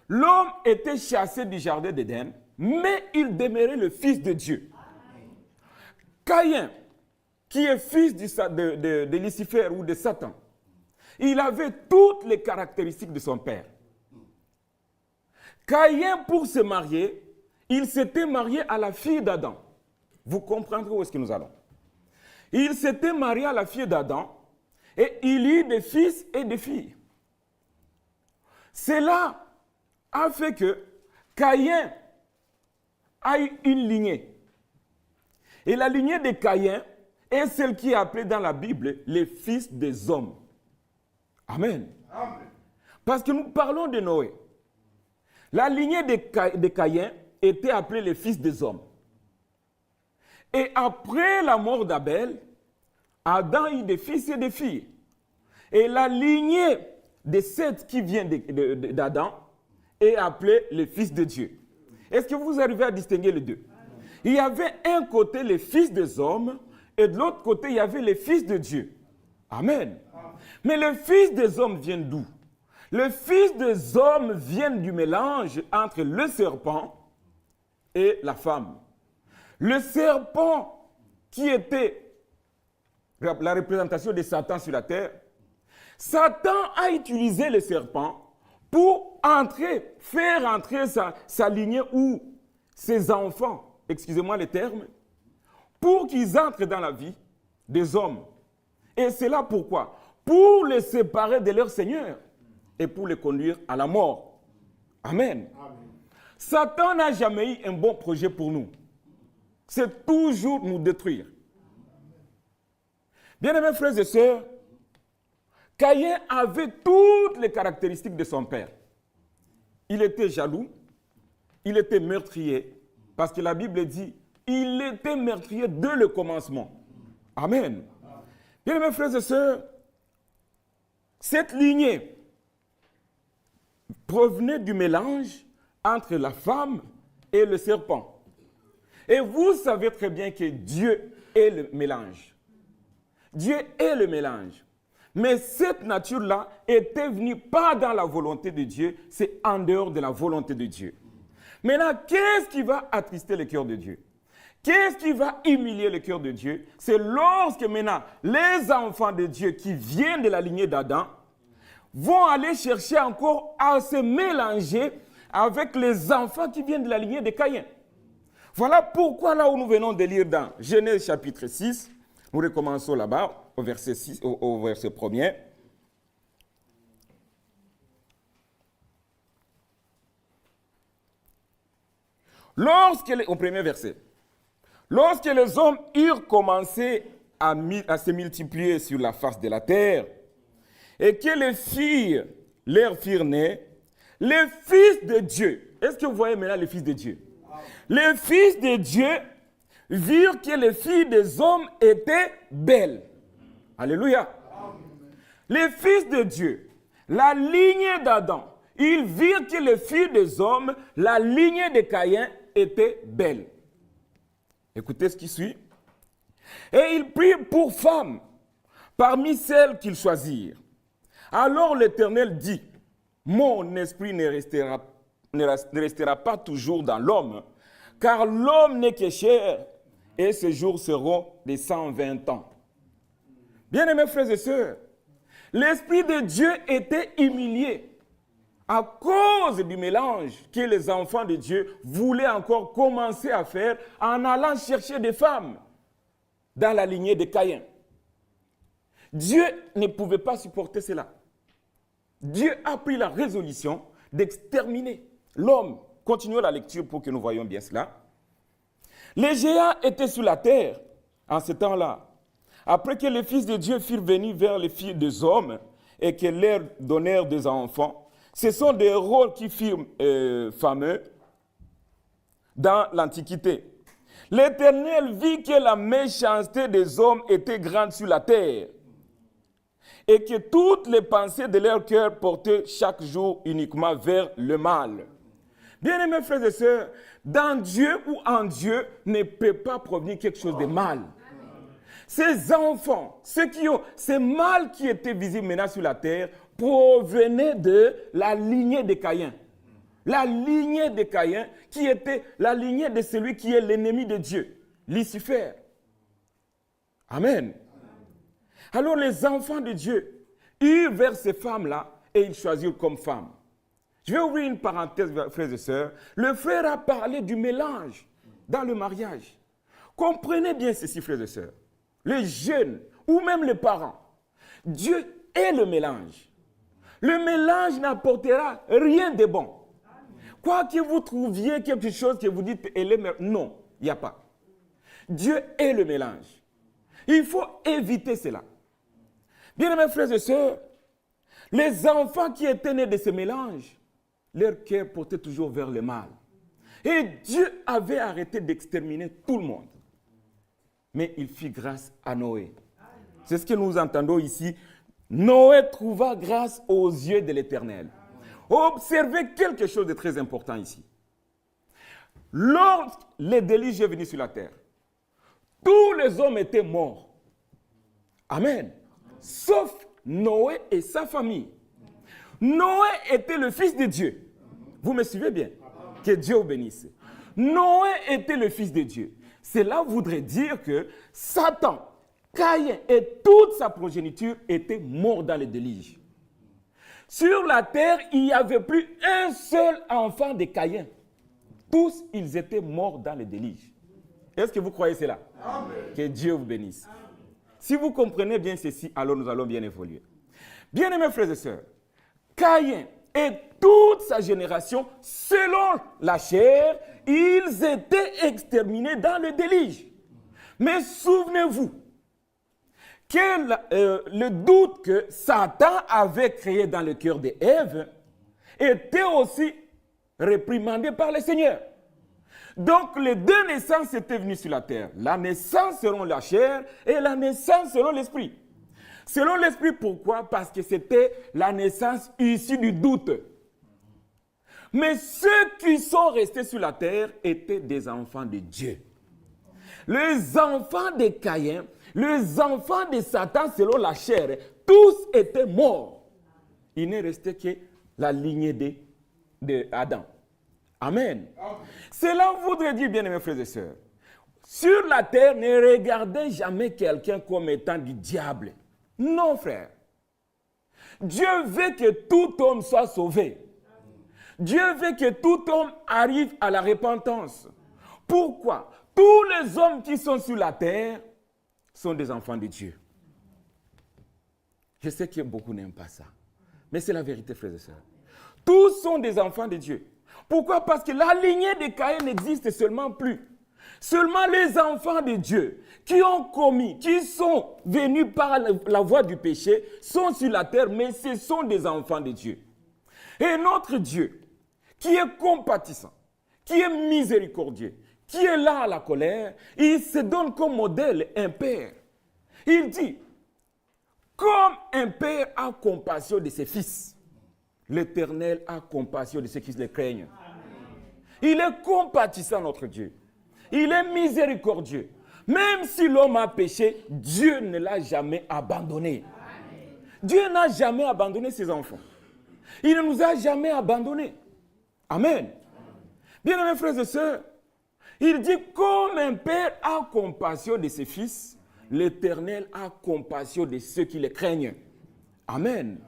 Speaker 4: L'homme était chassé du jardin d'Éden, mais il demeurait le fils de Dieu. Caïn, qui est fils de Lucifer ou de Satan, il avait toutes les caractéristiques de son père. Caïn, pour se marier, il s'était marié à la fille d'Adam. Vous comprendrez où est-ce que nous allons. Il s'était marié à la fille d'Adam et il eut des fils et des filles. Cela a fait que Caïn a eu une lignée. Et la lignée de Caïn est celle qui est appelée dans la Bible les fils des hommes. Amen. Amen. Parce que nous parlons de Noé. La lignée de Caïn était appelée les fils des hommes. Et après la mort d'Abel, Adam eut des fils et des filles. Et la lignée de Seth qui vient d'Adam est appelée les fils de Dieu. Est-ce que vous arrivez à distinguer les deux? Il y avait un côté les fils des hommes et de l'autre côté il y avait les fils de Dieu. Amen. Mais le fils des hommes vient d'où? Le fils des hommes vient du mélange entre le serpent et la femme. Le serpent qui était la représentation de Satan sur la terre, Satan a utilisé le serpent pour faire entrer sa lignée ou ses enfants, excusez-moi le terme, pour qu'ils entrent dans la vie des hommes. Et c'est là pourquoi? Pour les séparer de leur Seigneur et pour les conduire à la mort. Amen. Amen. Satan n'a jamais eu un bon projet pour nous. C'est toujours nous détruire. Bien-aimés frères et sœurs, Caïn avait toutes les caractéristiques de son père. Il était jaloux, il était meurtrier, parce que la Bible dit, il était meurtrier dès le commencement. Amen. Bien-aimés frères et sœurs, cette lignée provenait du mélange entre la femme et le serpent. Et vous savez très bien que Dieu est le mélange. Dieu est le mélange. Mais cette nature-là était venue pas dans la volonté de Dieu, c'est en dehors de la volonté de Dieu. Maintenant, qu'est-ce qui va attrister le cœur de Dieu? Qu'est-ce qui va humilier le cœur de Dieu? C'est lorsque maintenant les enfants de Dieu qui viennent de la lignée d'Adam vont aller chercher encore à se mélanger avec les enfants qui viennent de la lignée de Caïn. Voilà pourquoi là où nous venons de lire dans Genèse chapitre 6, nous recommençons là-bas au verset 6, au verset 1er. Au premier verset, lorsque les hommes eurent commencé à se multiplier sur la face de la terre, et que les filles leur firent naître, les fils de Dieu, est-ce que vous voyez maintenant les fils de Dieu? Les fils de Dieu virent que les filles des hommes étaient belles. Alléluia. Les fils de Dieu, la lignée d'Adam, ils virent que les filles des hommes, la lignée de Caïn, était belle. Écoutez ce qui suit. Et ils prirent pour femmes parmi celles qu'ils choisirent. Alors l'Éternel dit, mon esprit ne restera pas toujours dans l'homme, car l'homme n'est que chair, et ses jours seront de 120 ans. Bien-aimés frères et sœurs, l'Esprit de Dieu était humilié à cause du mélange que les enfants de Dieu voulaient encore commencer à faire en allant chercher des femmes dans la lignée de Caïn. Dieu ne pouvait pas supporter cela. Dieu a pris la résolution d'exterminer l'homme. Continuons la lecture pour que nous voyions bien cela. Les géants étaient sur la terre en ce temps-là. Après que les fils de Dieu furent venus vers les filles des hommes et que leur donnèrent des enfants, ce sont des rôles qui furent fameux dans l'Antiquité. L'Éternel vit que la méchanceté des hommes était grande sur la terre et que toutes les pensées de leur cœur portaient chaque jour uniquement vers le mal. Bien-aimés frères et sœurs, dans Dieu ou en Dieu ne peut pas provenir quelque chose de mal. Ces enfants, ces mâles qui étaient visibles maintenant sur la terre, provenaient de la lignée de Caïn. La lignée de Caïn qui était la lignée de celui qui est l'ennemi de Dieu, Lucifer. Amen. Alors les enfants de Dieu eurent vers ces femmes-là et ils choisirent comme femmes. Je vais ouvrir une parenthèse, frères et sœurs. Le frère a parlé du mélange dans le mariage. Comprenez bien ceci, frères et sœurs. Les jeunes ou même les parents, Dieu est le mélange. Le mélange n'apportera rien de bon. Quoi que vous trouviez quelque chose que vous dites, non, il n'y a pas. Dieu est le mélange. Il faut éviter cela. Bien-aimés frères et sœurs, les enfants qui étaient nés de ce mélange, leur cœur portait toujours vers le mal. Et Dieu avait arrêté d'exterminer tout le monde. Mais il fit grâce à Noé. C'est ce que nous entendons ici. Noé trouva grâce aux yeux de l'Éternel. Observez quelque chose de très important ici. Lorsque les déluges est venu sur la terre, tous les hommes étaient morts. Amen. Sauf Noé et sa famille. Noé était le fils de Dieu. Vous me suivez bien? Que Dieu vous bénisse. Noé était le fils de Dieu. Cela voudrait dire que Satan, Caïn et toute sa progéniture étaient morts dans le déluge. Sur la terre, il n'y avait plus un seul enfant de Caïn. Tous, ils étaient morts dans le déluge. Est-ce que vous croyez cela? Amen. Que Dieu vous bénisse. Si vous comprenez bien ceci, alors nous allons bien évoluer. Bien-aimés frères et sœurs, Caïn et toute sa génération, selon la chair, ils étaient exterminés dans le déluge. Mais souvenez-vous que le doute que Satan avait créé dans le cœur d'Ève était aussi réprimandé par le Seigneur. Donc les deux naissances étaient venues sur la terre. La naissance selon la chair et la naissance selon l'esprit. Selon l'esprit, pourquoi? Parce que c'était la naissance issue du doute. Mais ceux qui sont restés sur la terre étaient des enfants de Dieu. Les enfants de Caïn, les enfants de Satan selon la chair, tous étaient morts. Il n'est resté que la lignée d'Adam. Amen. Cela voudrait dire, bien-aimés frères et sœurs, sur la terre, ne regardez jamais quelqu'un comme étant du diable. Non, frère. Dieu veut que tout homme soit sauvé. Dieu veut que tout homme arrive à la repentance. Pourquoi? Tous les hommes qui sont sur la terre sont des enfants de Dieu. Je sais que beaucoup n'aiment pas ça. Mais c'est la vérité, frères et sœurs. Tous sont des enfants de Dieu. Pourquoi? Parce que la lignée de Caïn n'existe seulement plus. Seulement les enfants de Dieu qui ont commis, qui sont venus par la voie du péché, sont sur la terre, mais ce sont des enfants de Dieu. Et notre Dieu, qui est compatissant, qui est miséricordieux, qui est là à la colère, il se donne comme modèle un père. Il dit, comme un père a compassion de ses fils, l'Éternel a compassion de ceux qui le craignent. Il est compatissant, notre Dieu. Il est miséricordieux. Même si l'homme a péché, Dieu ne l'a jamais abandonné. Dieu n'a jamais abandonné ses enfants. Il ne nous a jamais abandonnés. Amen. Bien-aimés frères et sœurs, il dit, comme un père a compassion de ses fils, l'Éternel a compassion de ceux qui le craignent. Amen.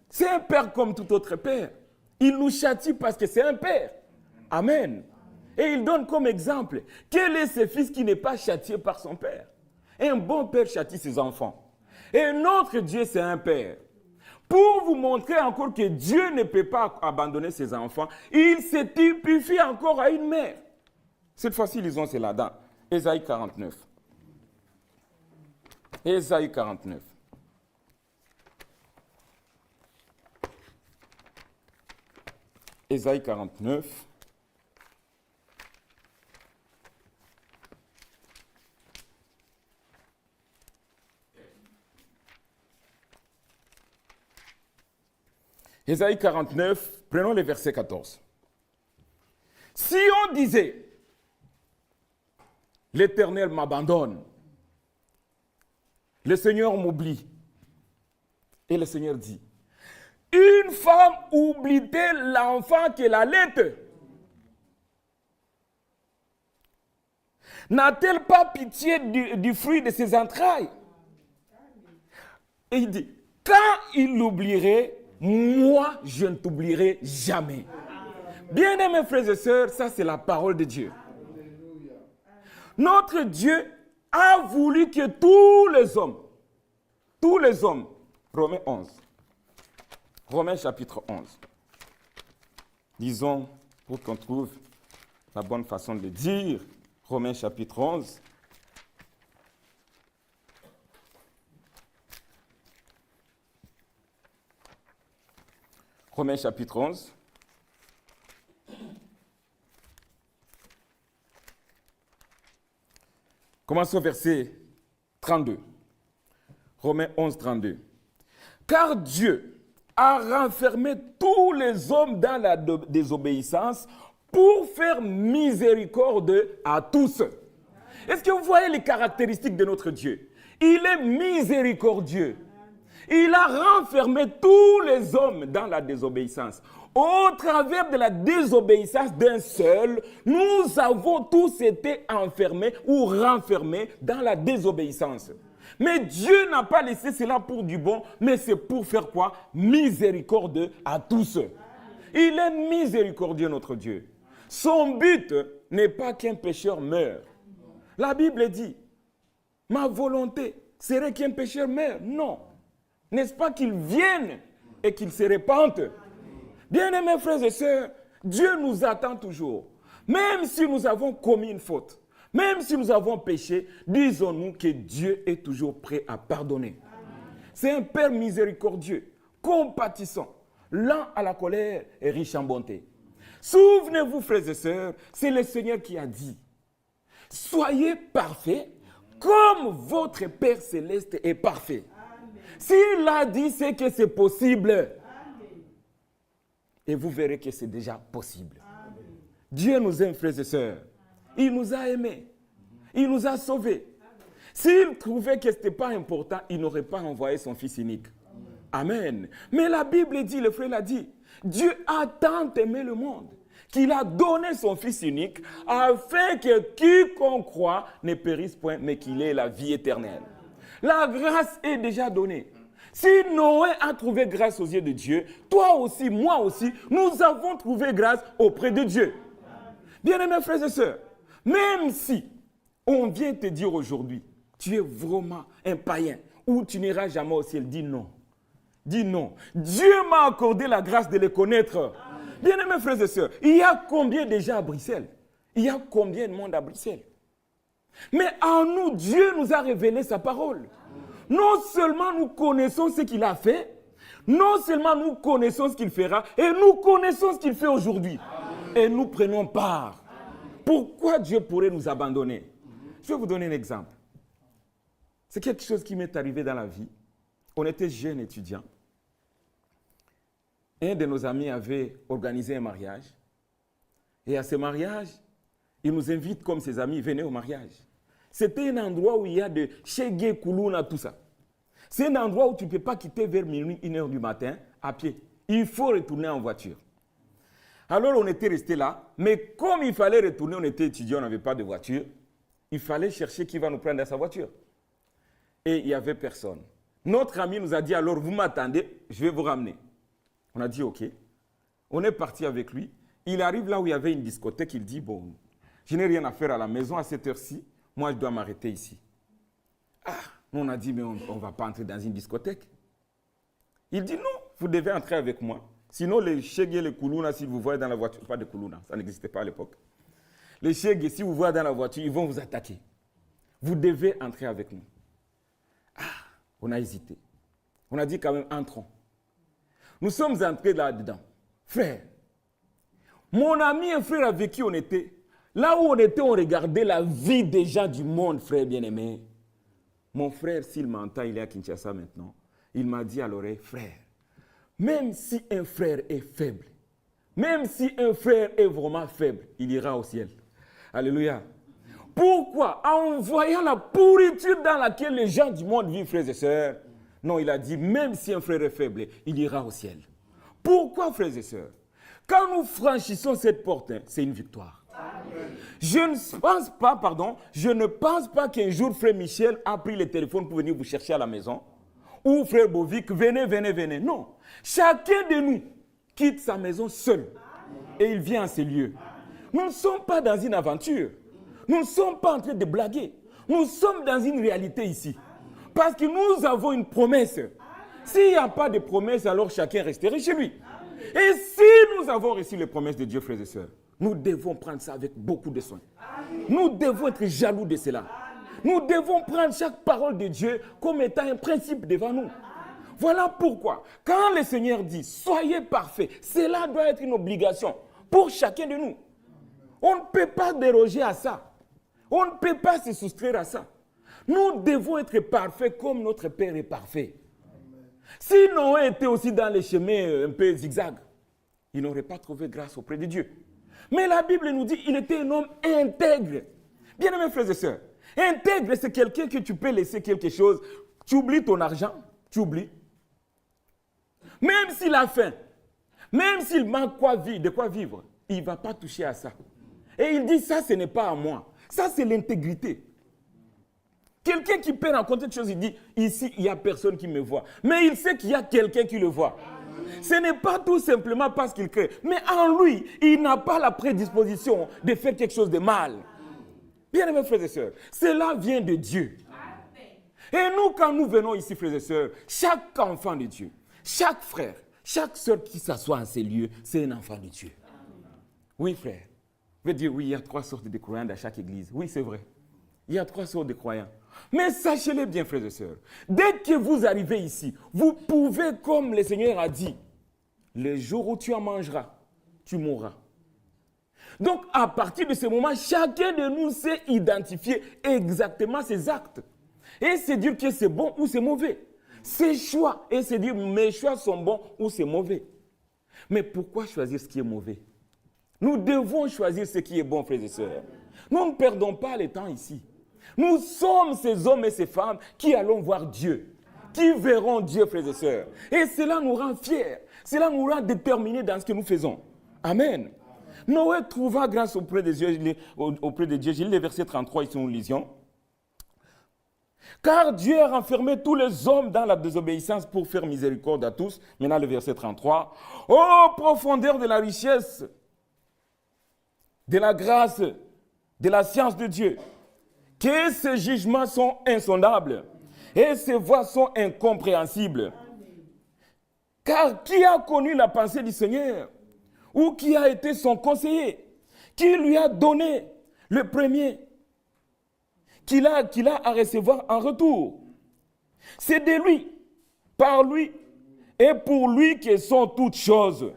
Speaker 4: C'est un père comme tout autre père. Il nous châtie parce que c'est un père. Amen. Et il donne comme exemple, quel est ce fils qui n'est pas châtié par son père? Un bon père châtie ses enfants. Et notre Dieu, c'est un père. Pour vous montrer encore que Dieu ne peut pas abandonner ses enfants, il se typifie encore à une mère. Cette fois-ci, lisons cela dans Ésaïe 49. Ésaïe 49. Ésaïe 49. Ésaïe 49, prenons le verset 14. Job disait, l'Éternel m'abandonne, le Seigneur m'oublie. Et le Seigneur dit, une femme oublie-t-elle l'enfant qu'elle allait? N'a-t-elle pas pitié du fruit de ses entrailles? Et il dit, quand il l'oublierait, moi, je ne t'oublierai jamais. Bien-aimés frères et sœurs, ça c'est la parole de Dieu. Notre Dieu a voulu que tous les hommes, Romains 11, Romains chapitre 11, disons, pour qu'on trouve la bonne façon de le dire, Romains chapitre 11, Romains chapitre 11, commençons au verset 32. Romains 11, 32. Car Dieu a renfermé tous les hommes dans la désobéissance pour faire miséricorde à tous. Est-ce que vous voyez les caractéristiques de notre Dieu? Il est miséricordieux. Il a renfermé tous les hommes dans la désobéissance. Au travers de la désobéissance d'un seul, nous avons tous été enfermés ou renfermés dans la désobéissance. Mais Dieu n'a pas laissé cela pour du bon, mais c'est pour faire quoi? Miséricorde à tous. Il est miséricordieux, notre Dieu. Son but n'est pas qu'un pécheur meure. La Bible dit, ma volonté serait qu'un pécheur meure. Non. N'est-ce pas qu'il vienne et qu'il se répande? Bien-aimés frères et sœurs, Dieu nous attend toujours. Même si nous avons commis une faute, même si nous avons péché, disons-nous que Dieu est toujours prêt à pardonner. C'est un Père miséricordieux, compatissant, lent à la colère et riche en bonté. Souvenez-vous, frères et sœurs, c'est le Seigneur qui a dit, soyez parfaits comme votre Père céleste est parfait. S'il a dit, c'est que c'est possible. Et vous verrez que c'est déjà possible. Dieu nous aime, frères et sœurs. Il nous a aimés. Il nous a sauvés. S'il trouvait que ce n'était pas important, il n'aurait pas envoyé son Fils unique. Amen. Mais la Bible dit, le frère l'a dit, Dieu a tant aimé le monde qu'il a donné son Fils unique afin que quiconque croit ne périsse point, mais qu'il ait la vie éternelle. La grâce est déjà donnée. Si Noé a trouvé grâce aux yeux de Dieu, toi aussi, moi aussi, nous avons trouvé grâce auprès de Dieu. Bien-aimés frères et sœurs, même si on vient te dire aujourd'hui, tu es vraiment un païen, ou tu n'iras jamais au ciel, dis non. Dis non. Dieu m'a accordé la grâce de le connaître. Bien-aimés frères et sœurs, il y a combien déjà à Bruxelles? Il y a combien de monde à Bruxelles? Mais en nous, Dieu nous a révélé sa parole. Non seulement nous connaissons ce qu'il a fait, non seulement nous connaissons ce qu'il fera, et nous connaissons ce qu'il fait aujourd'hui. Et nous prenons part. Pourquoi Dieu pourrait nous abandonner? Je vais vous donner un exemple. C'est quelque chose qui m'est arrivé dans la vie. On était jeunes étudiants. Un de nos amis avait organisé un mariage. Et à ce mariage, il nous invite comme ses amis, venez au mariage. C'était un endroit où il y a de Chegué, Koulouna, tout ça. C'est un endroit où tu ne peux pas quitter vers minuit, 1h du matin, à pied. Il faut retourner en voiture. Alors on était resté là, mais comme il fallait retourner, on était étudiants, on n'avait pas de voiture, il fallait chercher qui va nous prendre dans sa voiture. Et il n'y avait personne. Notre ami nous a dit, alors vous m'attendez, je vais vous ramener. On a dit, ok. On est parti avec lui. Il arrive là où il y avait une discothèque, il dit, bon, je n'ai rien à faire à la maison à cette heure-ci, moi je dois m'arrêter ici. Ah, nous on a dit, mais on ne va pas entrer dans une discothèque. Il dit, non, vous devez entrer avec moi. Sinon, les Chegué, les Koulouna, si vous voyez dans la voiture, pas de Koulouna, ça n'existait pas à l'époque. Les Chegué, si vous voyez dans la voiture, ils vont vous attaquer. Vous devez entrer avec nous. Ah, on a hésité. On a dit quand même, entrons. Nous sommes entrés là-dedans. Frère, mon ami et frère avec qui on était, là où on était, on regardait la vie des gens du monde, frère bien-aimé. Mon frère, s'il m'entend, il est à Kinshasa maintenant, il m'a dit à l'oreille, frère, même si un frère est faible, Même si un frère est vraiment faible, il ira au ciel. Alléluia. Pourquoi? En voyant la pourriture dans laquelle les gens du monde vivent, frères et sœurs. Non, il a dit, même si un frère est faible, il ira au ciel. Pourquoi, frères et sœurs? Quand nous franchissons cette porte, c'est une victoire. Je ne pense pas qu'un jour, frère Michel a pris le téléphone pour venir vous chercher à la maison. Ou frère Bovic, venez. Non. Chacun de nous quitte sa maison seul. Et il vient à ces lieux. Nous ne sommes pas dans une aventure. Nous ne sommes pas en train de blaguer. Nous sommes dans une réalité ici. Parce que nous avons une promesse. S'il n'y a pas de promesse, alors chacun resterait chez lui. Et si nous avons reçu les promesses de Dieu, frères et sœurs, nous devons prendre ça avec beaucoup de soin. Nous devons être jaloux de cela. Nous devons prendre chaque parole de Dieu comme étant un principe devant nous. Voilà pourquoi, quand le Seigneur dit « Soyez parfaits », cela doit être une obligation pour chacun de nous. On ne peut pas déroger à ça. On ne peut pas se soustraire à ça. Nous devons être parfaits comme notre Père est parfait. Si Noé était aussi dans les chemins un peu zigzag, il n'aurait pas trouvé grâce auprès de Dieu. Mais la Bible nous dit qu'il était un homme intègre. Bien-aimés frères et sœurs, intègre, c'est quelqu'un que tu peux laisser quelque chose. Tu oublies ton argent, tu oublies. Même s'il a faim, même s'il manque de quoi vivre, il ne va pas toucher à ça. Et il dit, ça, ce n'est pas à moi. Ça, c'est l'intégrité. Quelqu'un qui peut rencontrer quelque chose, il dit, ici, il n'y a personne qui me voit. Mais il sait qu'il y a quelqu'un qui le voit. Ce n'est pas tout simplement parce qu'il crée. Mais en lui, il n'a pas la prédisposition de faire quelque chose de mal. Bien-aimés frères et sœurs, cela vient de Dieu. Et nous, quand nous venons ici, frères et sœurs, chaque enfant de Dieu, chaque frère, chaque sœur qui s'assoit en ces lieux, c'est un enfant de Dieu. Oui, frère. Je veux dire, oui, il y a 3 sortes de croyants dans chaque église. Oui, c'est vrai. Il y a 3 sortes de croyants. Mais sachez-le bien, frères et sœurs, dès que vous arrivez ici, vous pouvez, comme le Seigneur a dit, le jour où tu en mangeras, tu mourras. Donc, à partir de ce moment, chacun de nous sait identifier exactement ses actes. Et c'est dire que c'est bon ou c'est mauvais. Ses choix, et c'est dire mes choix sont bons ou c'est mauvais. Mais pourquoi choisir ce qui est mauvais? Nous devons choisir ce qui est bon, frères et sœurs. Nous ne perdons pas le temps ici. Nous sommes ces hommes et ces femmes qui allons voir Dieu, qui verront Dieu, frères et sœurs. Et cela nous rend fiers, cela nous rend déterminés dans ce que nous faisons. Amen. Noé trouva grâce auprès de Dieu. J'ai lu le verset 33 ici, nous lisions. Car Dieu a renfermé tous les hommes dans la désobéissance pour faire miséricorde à tous. Maintenant le verset 33. Ô profondeur de la richesse, de la grâce, de la science de Dieu, que ses jugements sont insondables et ses voies sont incompréhensibles. Car qui a connu la pensée du Seigneur? Ou qui a été son conseiller? Qui lui a donné le premier qu'il a à recevoir en retour? C'est de lui, par lui et pour lui que sont toutes choses.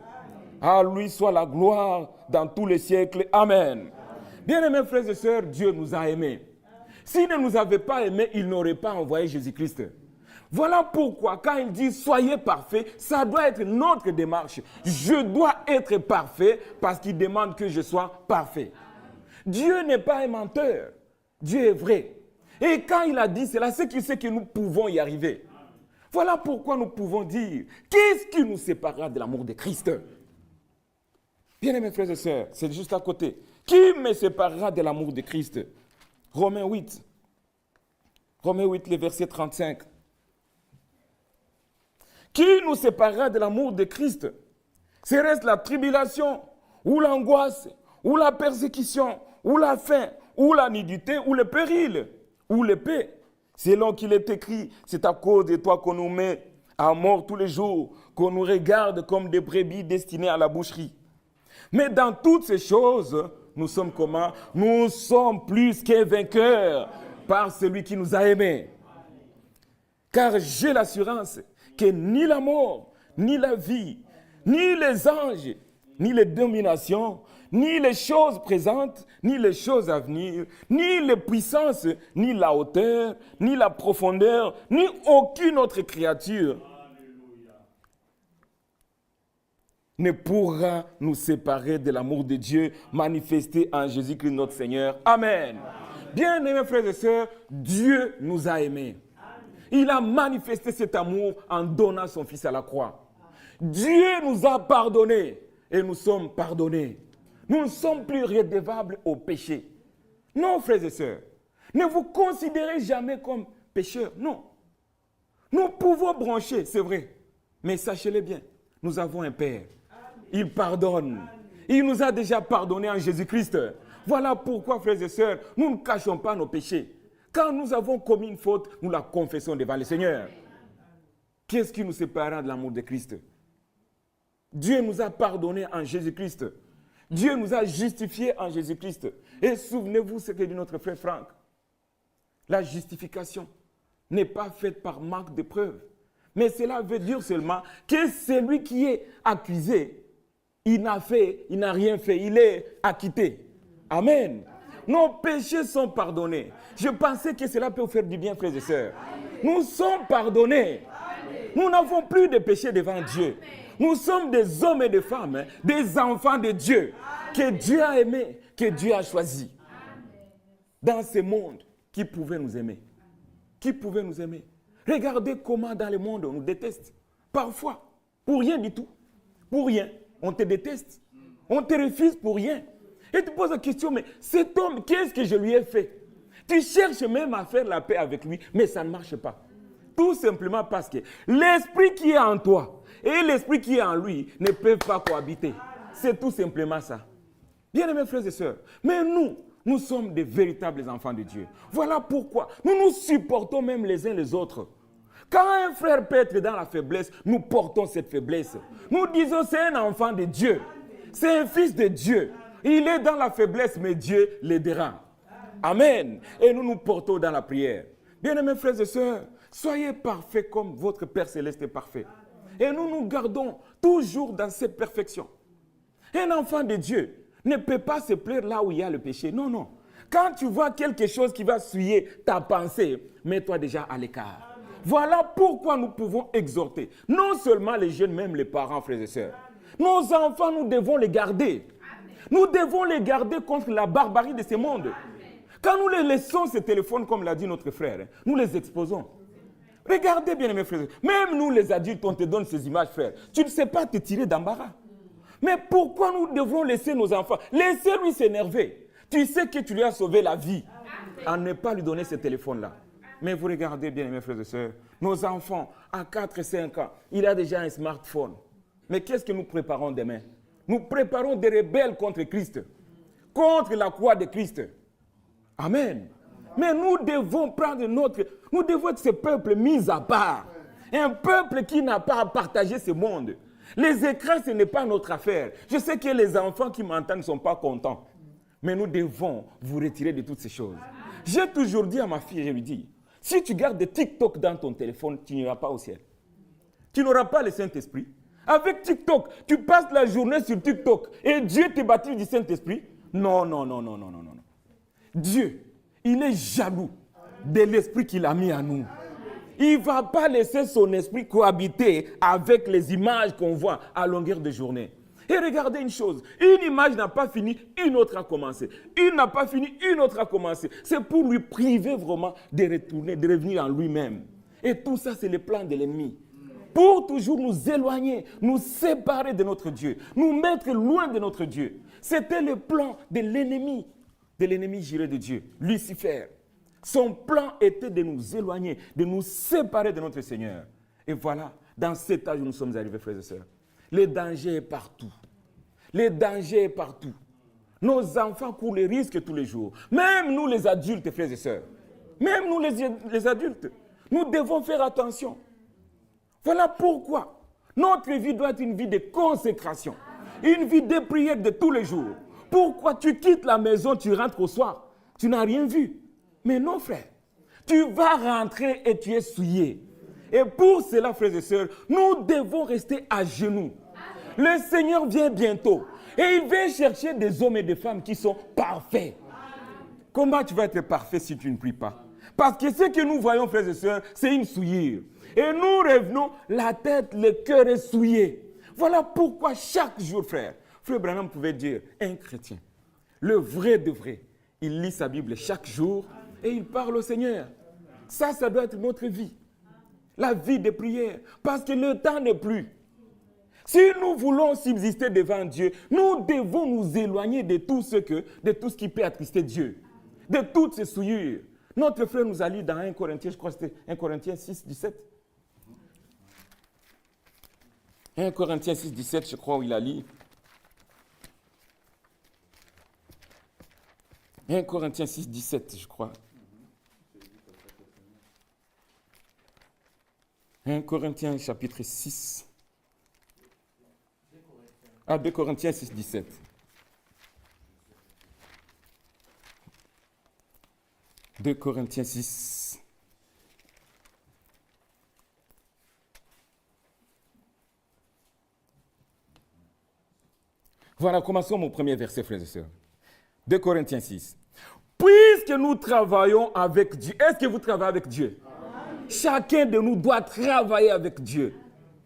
Speaker 4: À lui soit la gloire dans tous les siècles. Amen. Bien-aimés frères et sœurs, Dieu nous a aimés. S'il ne nous avait pas aimés, il n'aurait pas envoyé Jésus-Christ. Voilà pourquoi, quand il dit « soyez parfaits », ça doit être notre démarche. Je dois être parfait parce qu'il demande que je sois parfait. Dieu n'est pas un menteur. Dieu est vrai. Et quand il a dit cela, c'est qu'il sait que nous pouvons y arriver. Voilà pourquoi nous pouvons dire « qu'est-ce qui nous séparera de l'amour de Christ ?» Bien-aimés frères et sœurs, c'est juste à côté. Qui me séparera de l'amour de Christ? Romains 8. Romains 8, le verset 35. Qui nous séparera de l'amour de Christ? Serait-ce la tribulation, ou l'angoisse, ou la persécution, ou la faim, ou la nudité, ou le péril, ou l'épée? Selon qu'il est écrit, c'est à cause de toi qu'on nous met à mort tous les jours, qu'on nous regarde comme des brebis destinées à la boucherie. Mais dans toutes ces choses, nous sommes comment? Nous sommes plus que vainqueurs par celui qui nous a aimés. Car j'ai l'assurance que ni la mort, ni la vie, ni les anges, ni les dominations, ni les choses présentes, ni les choses à venir, ni les puissances, ni la hauteur, ni la profondeur, ni aucune autre créature ne pourra nous séparer de l'amour de Dieu manifesté en Jésus-Christ notre Seigneur. Amen. Bien-aimés frères et sœurs, Dieu nous a aimés. Il a manifesté cet amour en donnant son Fils à la croix. Dieu nous a pardonnés et nous sommes pardonnés. Nous ne sommes plus redevables au péché. Non, frères et sœurs, ne vous considérez jamais comme pécheurs. Non. Nous pouvons brancher, c'est vrai. Mais sachez-le bien, nous avons un Père. Il pardonne. Il nous a déjà pardonné en Jésus-Christ. Voilà pourquoi, frères et sœurs, nous ne cachons pas nos péchés. Quand nous avons commis une faute, nous la confessons devant le Seigneur. Qu'est-ce qui nous séparera de l'amour de Christ? Dieu nous a pardonné en Jésus-Christ. Dieu nous a justifiés en Jésus-Christ. Et souvenez-vous ce que dit notre frère Franck. La justification n'est pas faite par manque de preuves. Mais cela veut dire seulement que celui qui est accusé, il n'a rien fait, il est acquitté. Amen. Nos péchés sont pardonnés. Je pensais que cela peut vous faire du bien, frères et sœurs. Nous sommes pardonnés. Nous n'avons plus de péché devant Dieu. Nous sommes des hommes et des femmes, des enfants de Dieu, que Dieu a aimés, que Dieu a choisis. Dans ce monde, qui pouvait nous aimer? Qui pouvait nous aimer? Regardez comment dans le monde on nous déteste. Parfois, pour rien du tout. Pour rien, on te déteste. On te refuse pour rien. Et tu poses la question, mais cet homme, qu'est-ce que je lui ai fait? Tu cherches même à faire la paix avec lui, mais ça ne marche pas. Tout simplement parce que l'esprit qui est en toi et l'esprit qui est en lui ne peuvent pas cohabiter. C'est tout simplement ça. Bien-aimés frères et sœurs, mais nous sommes des véritables enfants de Dieu. Voilà pourquoi nous nous supportons même les uns les autres. Quand un frère peut être dans la faiblesse, nous portons cette faiblesse. Nous disons c'est un enfant de Dieu. C'est un fils de Dieu. Il est dans la faiblesse, mais Dieu l'aidera. Amen. Et nous nous portons dans la prière. Bien-aimés frères et sœurs, soyez parfaits comme votre Père Céleste est parfait. Et nous nous gardons toujours dans cette perfection. Un enfant de Dieu ne peut pas se plaire là où il y a le péché. Non, non. Quand tu vois quelque chose qui va souiller ta pensée, mets-toi déjà à l'écart. Voilà pourquoi nous pouvons exhorter, non seulement les jeunes, même les parents, frères et sœurs. Nos enfants, nous devons les garder. Nous devons les garder contre la barbarie de ce monde. Quand nous les laissons ces téléphones, comme l'a dit notre frère, nous les exposons. Regardez bien, mes frères. Même nous, les adultes, on te donne ces images, frère. Tu ne sais pas te tirer d'embarras. Mais pourquoi nous devons laisser nos enfants? Laissez-lui s'énerver. Tu sais que tu lui as sauvé la vie en ne pas lui donner ce téléphone-là. Mais vous regardez bien, mes frères et sœurs, nos enfants, à 4 et 5 ans, il a déjà un smartphone. Mais qu'est-ce que nous préparons demain? Nous préparons des rebelles contre Christ, contre la croix de Christ. Amen. Mais nous devons nous devons être ce peuple mis à part. Un peuple qui n'a pas à partager ce monde. Les écrans, ce n'est pas notre affaire. Je sais que les enfants qui m'entendent ne sont pas contents. Mais nous devons vous retirer de toutes ces choses. J'ai toujours dit à ma fille, je lui dis, si tu gardes des TikTok dans ton téléphone, tu n'iras pas au ciel. Tu n'auras pas le Saint-Esprit. Avec TikTok, tu passes la journée sur TikTok et Dieu te baptise du Saint-Esprit. Non, non, non, non, non, non, non. Dieu, il est jaloux de l'esprit qu'il a mis en nous. Il ne va pas laisser son esprit cohabiter avec les images qu'on voit à longueur de journée. Et regardez une chose, une image n'a pas fini, une autre a commencé. Une n'a pas fini, une autre a commencé. C'est pour lui priver vraiment de retourner, de revenir en lui-même. Et tout ça, c'est le plan de l'ennemi. Pour toujours nous éloigner, nous séparer de notre Dieu, nous mettre loin de notre Dieu. C'était le plan de l'ennemi juré de Dieu, Lucifer. Son plan était de nous éloigner, de nous séparer de notre Seigneur. Et voilà, dans cet âge où nous sommes arrivés, frères et sœurs, le danger est partout. Le danger est partout. Nos enfants courent les risques tous les jours. Même nous, les adultes, frères et sœurs. Même nous, les adultes. Nous devons faire attention. Voilà pourquoi notre vie doit être une vie de consécration. Une vie de prière de tous les jours. Pourquoi tu quittes la maison, tu rentres au soir? Tu n'as rien vu. Mais non, frère. Tu vas rentrer et tu es souillé. Et pour cela, frères et sœurs, nous devons rester à genoux. Le Seigneur vient bientôt. Et il vient chercher des hommes et des femmes qui sont parfaits. Comment tu vas être parfait si tu ne pries pas? Parce que ce que nous voyons, frères et sœurs, c'est une souillure. Et nous revenons, la tête, le cœur est souillé. Voilà pourquoi chaque jour, frère Branham pouvait dire, un chrétien, le vrai de vrai, il lit sa Bible chaque jour et il parle au Seigneur. Ça doit être notre vie. La vie de prière. Parce que le temps n'est plus. Si nous voulons subsister devant Dieu, nous devons nous éloigner de tout ce qui peut attrister Dieu. De toutes ces souillures. Notre frère nous a lu dans 1 Corinthiens, je crois que c'était 1 Corinthiens 6, 17. 1 Corinthiens 6, 17, je crois où il a lu. 1 Corinthiens 6, 17, je crois. 1 Corinthiens chapitre 6. 2 Corinthiens 6, 17. « 2 Corinthiens 6. Voilà, commençons mon premier verset, frères et sœurs. 2 Corinthiens 6. Puisque nous travaillons avec Dieu, est-ce que vous travaillez avec Dieu? Chacun de nous doit travailler avec Dieu.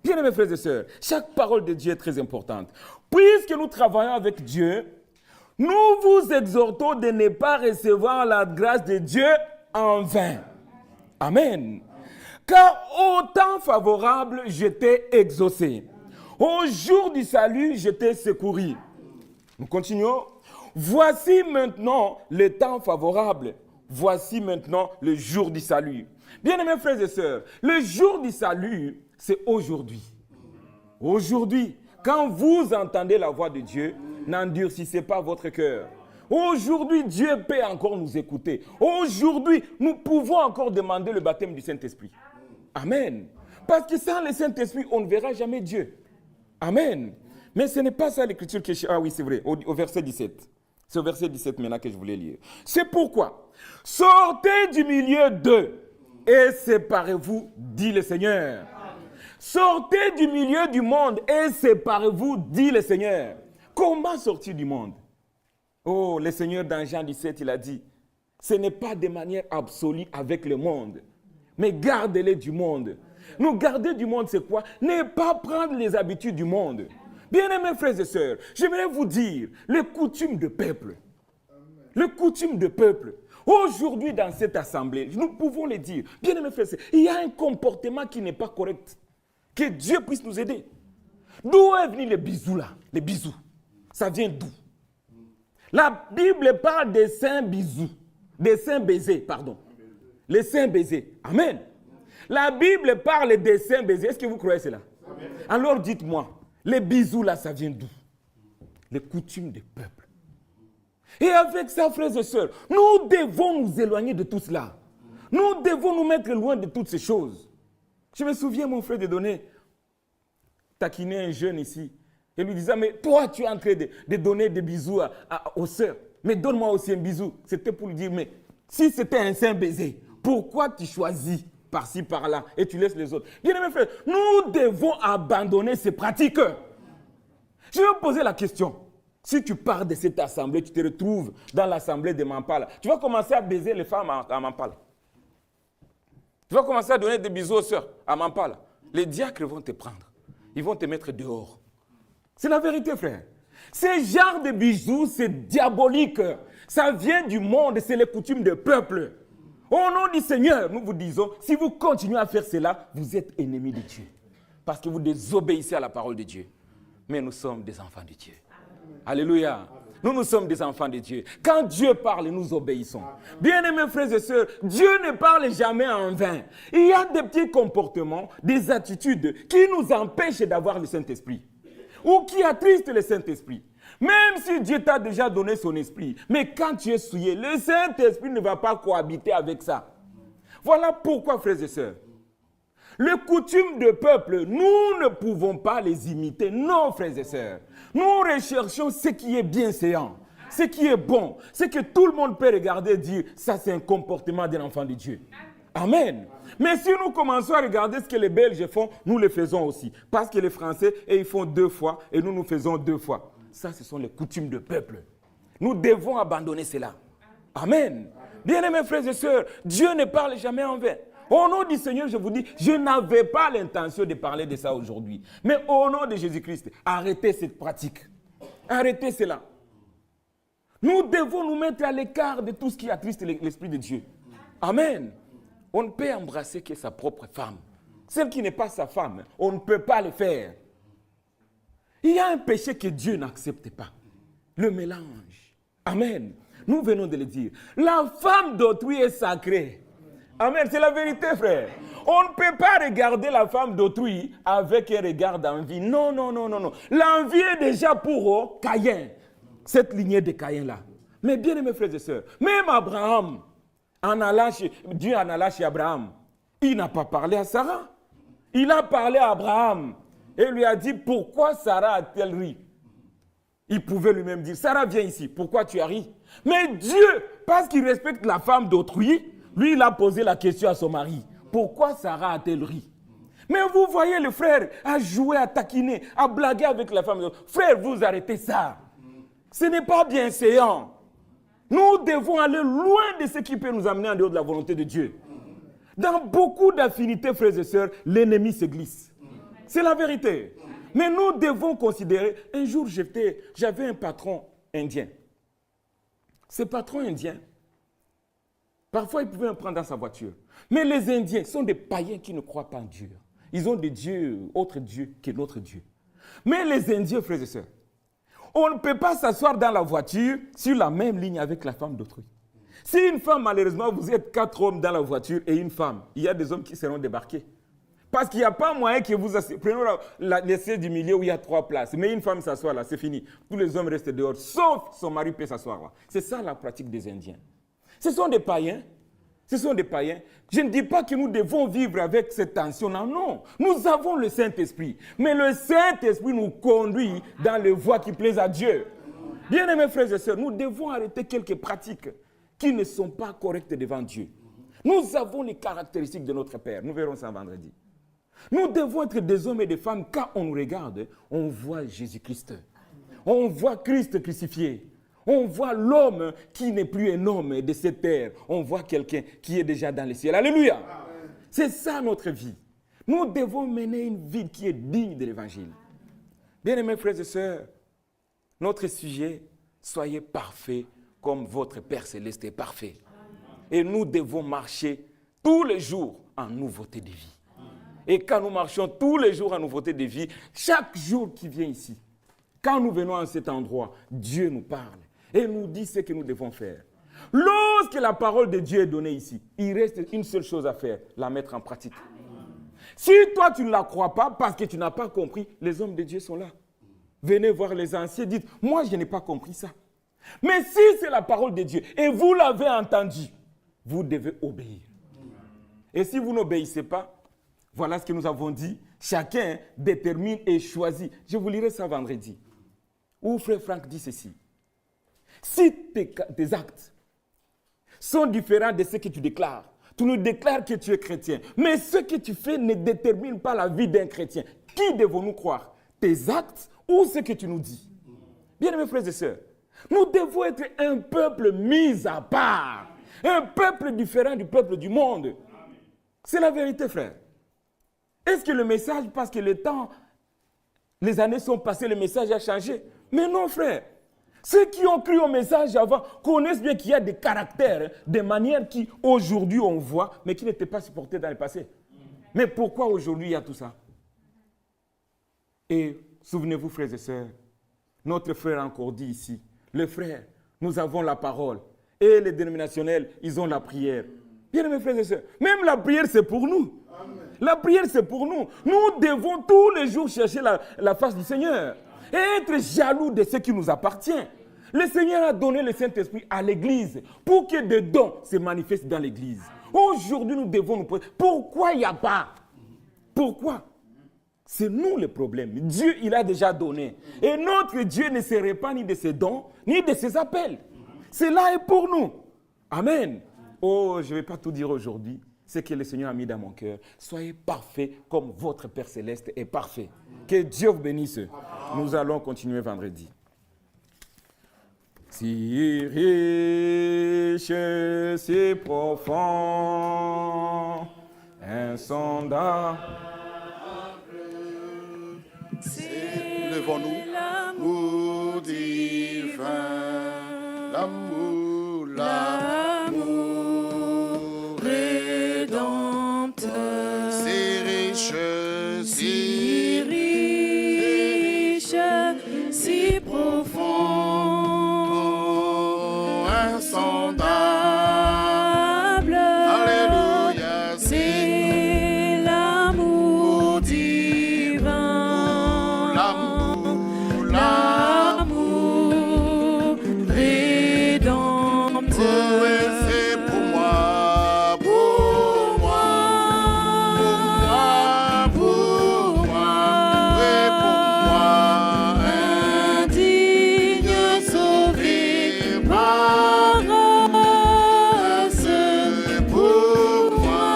Speaker 4: Bien-aimés frères et sœurs, chaque parole de Dieu est très importante. Puisque nous travaillons avec Dieu, nous vous exhortons de ne pas recevoir la grâce de Dieu en vain. Amen. Car au temps favorable, je t'ai exaucé. Au jour du salut, je t'ai secouru. Nous continuons. Voici maintenant le temps favorable. Voici maintenant le jour du salut. Bien-aimés frères et sœurs, le jour du salut, c'est aujourd'hui. Aujourd'hui, quand vous entendez la voix de Dieu, n'endurcissez pas votre cœur. Aujourd'hui, Dieu peut encore nous écouter. Aujourd'hui, nous pouvons encore demander le baptême du Saint-Esprit. Amen. Parce que sans le Saint-Esprit, on ne verra jamais Dieu. Amen. Mais ce n'est pas ça l'écriture que... Ah oui, c'est vrai, au verset 17. C'est au verset 17 maintenant que je voulais lire. C'est pourquoi, sortez du milieu d'eux et séparez-vous, dit le Seigneur. Sortez du milieu du monde et séparez-vous, dit le Seigneur. Comment sortir du monde? Oh, le Seigneur dans Jean 17, il a dit, ce n'est pas de manière absolue avec le monde, mais gardez-les du monde. Nous garder du monde, c'est quoi? Ne pas prendre les habitudes du monde. Bien-aimés frères et sœurs, j'aimerais vous dire, les coutumes de peuple. Les coutumes de peuple. Aujourd'hui, dans cette assemblée, nous pouvons le dire. Bien-aimés frères et sœurs, il y a un comportement qui n'est pas correct. Que Dieu puisse nous aider. D'où est venu les bisous là? Les bisous. Ça vient d'où? La Bible parle des saints bisous. Des saints baisers, pardon. Les saints baisers. Amen. La Bible parle des saints baisers. Est-ce que vous croyez cela? Amen. Alors dites-moi, les bisous là, ça vient d'où? Les coutumes des peuples. Et avec ça, frères et sœurs, nous devons nous éloigner de tout cela. Nous devons nous mettre loin de toutes ces choses. Je me souviens, mon frère, de donner, taquiner un jeune ici, et lui disait, mais toi, tu es en train de donner des bisous aux sœurs, mais donne-moi aussi un bisou. C'était pour lui dire, mais si c'était un saint baiser, pourquoi tu choisis par-ci, par-là, et tu laisses les autres? Bien, mes frères, nous devons abandonner ces pratiques. Je vais vous poser la question. Si tu pars de cette assemblée, tu te retrouves dans l'assemblée de Mampala, tu vas commencer à baiser les femmes à Mampala. Tu vas commencer à donner des bisous aux sœurs à Mampala. Les diacres vont te prendre. Ils vont te mettre dehors. C'est la vérité, frère. Ce genre de bisous, c'est diabolique. Ça vient du monde, c'est les coutumes des peuples. Au nom du Seigneur, nous vous disons, si vous continuez à faire cela, vous êtes ennemis de Dieu. Parce que vous désobéissez à la parole de Dieu. Mais nous sommes des enfants de Dieu. Alléluia. Nous sommes des enfants de Dieu. Quand Dieu parle, nous obéissons. Bien-aimés frères et sœurs, Dieu ne parle jamais en vain. Il y a des petits comportements, des attitudes qui nous empêchent d'avoir le Saint-Esprit. Ou qui attristent le Saint-Esprit. Même si Dieu t'a déjà donné son esprit, mais quand tu es souillé, le Saint-Esprit ne va pas cohabiter avec ça. Voilà pourquoi, frères et sœurs, les coutumes de peuple, nous ne pouvons pas les imiter. Non, frères et sœurs. Nous recherchons ce qui est bienséant, ce qui est bon, ce que tout le monde peut regarder et dire, ça c'est un comportement d'un enfant de Dieu. Amen. Mais si nous commençons à regarder ce que les Belges font, nous le faisons aussi. Parce que les Français, ils font 2 fois et nous faisons 2 fois. Ça, ce sont les coutumes de peuple. Nous devons abandonner cela. Amen. Bien-aimés frères et sœurs, Dieu ne parle jamais en vain. Au nom du Seigneur, je vous dis, je n'avais pas l'intention de parler de ça aujourd'hui. Mais au nom de Jésus-Christ, arrêtez cette pratique. Arrêtez cela. Nous devons nous mettre à l'écart de tout ce qui attriste l'Esprit de Dieu. Amen. On ne peut embrasser que sa propre femme. Celle qui n'est pas sa femme, on ne peut pas le faire. Il y a un péché que Dieu n'accepte pas. Le mélange. Amen. Nous venons de le dire. La femme d'autrui est sacrée. Amen. C'est la vérité, frère. On ne peut pas regarder la femme d'autrui avec un regard d'envie. Non, non, non, non, non. L'envie est déjà pour Caïn. Cette lignée de Caïn-là. Mais bien aimés frères et sœurs, même Abraham, Dieu en allant chez Abraham, il n'a pas parlé à Sarah. Il a parlé à Abraham et lui a dit, pourquoi Sarah a-t-elle ri? Il pouvait lui-même dire, Sarah, viens ici, pourquoi tu as ri? Mais Dieu, parce qu'il respecte la femme d'autrui, lui, il a posé la question à son mari, pourquoi Sarah a-t-elle ri? Mais vous voyez le frère à jouer, à taquiner, à blaguer avec la femme d'autrui. Frère, vous arrêtez ça. Ce n'est pas bienséant. Nous devons aller loin de ce qui peut nous amener en dehors de la volonté de Dieu. Dans beaucoup d'affinités, frères et sœurs, l'ennemi se glisse. C'est la vérité. Mais nous devons considérer, un jour j'avais un patron indien. Ce patron indien, parfois il pouvait me prendre dans sa voiture. Mais les Indiens sont des païens qui ne croient pas en Dieu. Ils ont des dieux, autres dieux que notre Dieu. Mais les Indiens, frères et sœurs, on ne peut pas s'asseoir dans la voiture sur la même ligne avec la femme d'autrui. Si une femme, malheureusement, vous êtes 4 hommes dans la voiture et une femme, il y a des hommes qui seront débarqués. Parce qu'il n'y a pas moyen que vous asseyez. Prenons l'essai du milieu où il y a 3 places. Mais une femme s'assoit là, c'est fini. Tous les hommes restent dehors, sauf son mari peut s'asseoir là. C'est ça la pratique des Indiens. Ce sont des païens. Ce sont des païens. Je ne dis pas que nous devons vivre avec cette tension. Non, non. Nous avons le Saint-Esprit. Mais le Saint-Esprit nous conduit dans les voies qui plaisent à Dieu. Bien-aimés frères et sœurs, nous devons arrêter quelques pratiques qui ne sont pas correctes devant Dieu. Nous avons les caractéristiques de notre Père. Nous verrons ça vendredi. Nous devons être des hommes et des femmes. Quand on nous regarde, on voit Jésus-Christ. On voit Christ crucifié. On voit l'homme qui n'est plus un homme de cette terre. On voit quelqu'un qui est déjà dans les cieux. Alléluia. C'est ça notre vie. Nous devons mener une vie qui est digne de l'évangile. Bien-aimés frères et sœurs, notre sujet, soyez parfaits comme votre Père Céleste est parfait. Et nous devons marcher tous les jours en nouveauté de vie. Et quand nous marchons tous les jours en nouveauté de vie, chaque jour qui vient ici, quand nous venons à cet endroit, Dieu nous parle et nous dit ce que nous devons faire. Lorsque la parole de Dieu est donnée ici, il reste une seule chose à faire, la mettre en pratique. Si toi tu ne la crois pas parce que tu n'as pas compris, les hommes de Dieu sont là. Venez voir les anciens, dites, moi je n'ai pas compris ça. Mais si c'est la parole de Dieu et vous l'avez entendu, vous devez obéir. Et si vous n'obéissez pas, voilà ce que nous avons dit. Chacun détermine et choisit. Je vous lirai ça vendredi. Où frère Franck dit ceci. Si tes actes sont différents de ce que tu déclares, tu nous déclares que tu es chrétien, mais ce que tu fais ne détermine pas la vie d'un chrétien. Qui devons-nous croire? Tes actes ou ce que tu nous dis? Bien-aimés frères et sœurs, nous devons être un peuple mis à part. Un peuple différent du peuple du monde. C'est la vérité, frère. Est-ce que le message, parce que le temps, les années sont passées, le message a changé? Mais non, frère. Ceux qui ont cru au message avant connaissent bien qu'il y a des caractères, des manières qui, aujourd'hui, on voit, mais qui n'étaient pas supportées dans le passé. Mais pourquoi aujourd'hui il y a tout ça? Et souvenez-vous, frères et sœurs, notre frère a encore dit ici, les frères, nous avons la parole. Et les dénominationnels, ils ont la prière. Bien mes frères et sœurs, même la prière, c'est pour nous. Amen. La prière, c'est pour nous. Nous devons tous les jours chercher la face du Seigneur et être jaloux de ce qui nous appartient. Le Seigneur a donné le Saint-Esprit à l'Église pour que des dons se manifestent dans l'Église. Aujourd'hui, nous devons nous poser. Pourquoi il n'y a pas? Pourquoi? C'est nous le problème. Dieu, il a déjà donné. Et notre Dieu ne serait pas ni de ses dons, ni de ses appels. Cela est pour nous. Amen. Oh, je ne vais pas tout dire aujourd'hui. C'est que le Seigneur a mis dans mon cœur. Soyez parfaits comme votre Père Céleste est parfait. Que Dieu vous bénisse. Nous allons continuer vendredi. Si riche, si profond, insondable.
Speaker 1: Levons-nous. L'amour divin, l'amour, l'amour
Speaker 3: rédempteur,
Speaker 1: si riche,
Speaker 3: si riche, si profond,
Speaker 1: insondable. Alléluia,
Speaker 3: c'est l'amour divin,
Speaker 1: l'amour,
Speaker 3: l'amour rédempteur.
Speaker 1: et c'est pour moi, pour moi, pour moi, et pour moi,
Speaker 3: Indigne sauvé par grâce,
Speaker 1: c'est pour moi,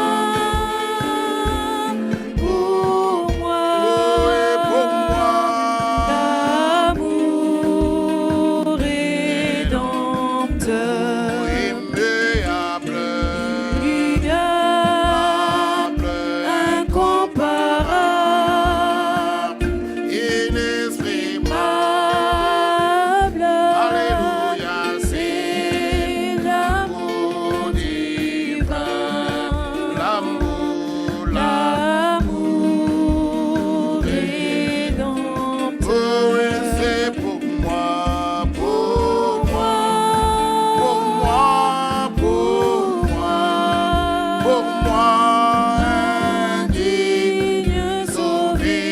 Speaker 1: et pour moi,
Speaker 3: l'amour rédempteur,
Speaker 1: immuable,
Speaker 3: immuable, incomparable,
Speaker 1: inexprimable. Alléluia,
Speaker 3: c'est l'amour divin,
Speaker 1: l'amour,
Speaker 3: l'amour rédempteur.
Speaker 1: l'amour, et c'est pour moi, pour moi, pour moi, pour moi, pour moi, indigne, sauvé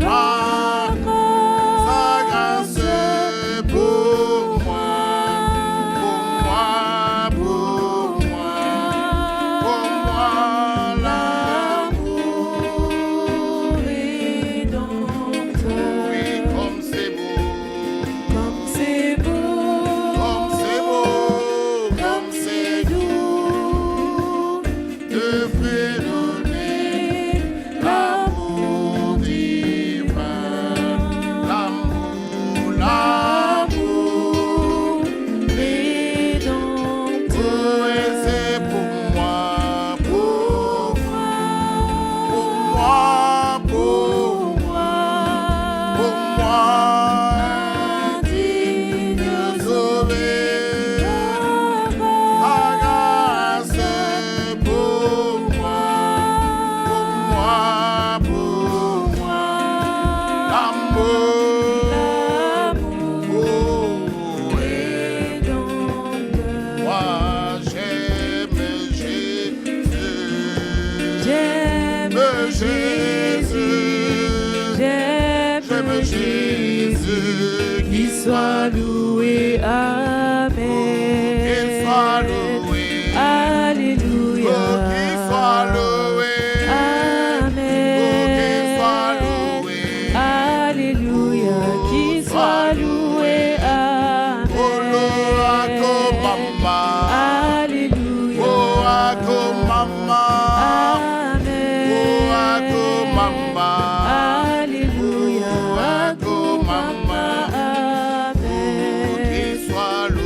Speaker 1: par sa grâce, pour moi, pour moi, l'amour,
Speaker 3: rédempteur.
Speaker 1: oui, comme c'est beau,
Speaker 3: Comme c'est beau,
Speaker 1: comme c'est beau, comme c'est doux, de fredonner l'amour divin, l'amour, l'amour,
Speaker 3: rédempteur.
Speaker 1: oh, et c'est pour moi, pour moi, pour moi,
Speaker 3: Indigne
Speaker 1: sauvé, ta grâce pour moi, l'amour, oh, et
Speaker 3: rédempteur.
Speaker 1: moi j'aime Jésus,
Speaker 3: J'aime
Speaker 1: Jésus, j'aime Jésus,
Speaker 3: qu'il soit loué, amen.
Speaker 1: qu'il soit loué,
Speaker 3: Alléluia,
Speaker 1: oh, qu'il soit loué,
Speaker 3: amen.
Speaker 1: oh, qu'il soit loué,
Speaker 3: Alléluia, qu'il soit loué,
Speaker 1: oh, lo
Speaker 3: amen.
Speaker 1: ako mama,
Speaker 3: Alléluia,
Speaker 1: oh, ako mama,
Speaker 3: amen.
Speaker 1: oh, ako mama,
Speaker 3: Alléluia,
Speaker 1: oh, ako mama,
Speaker 3: amen.
Speaker 1: qu'il soit loué.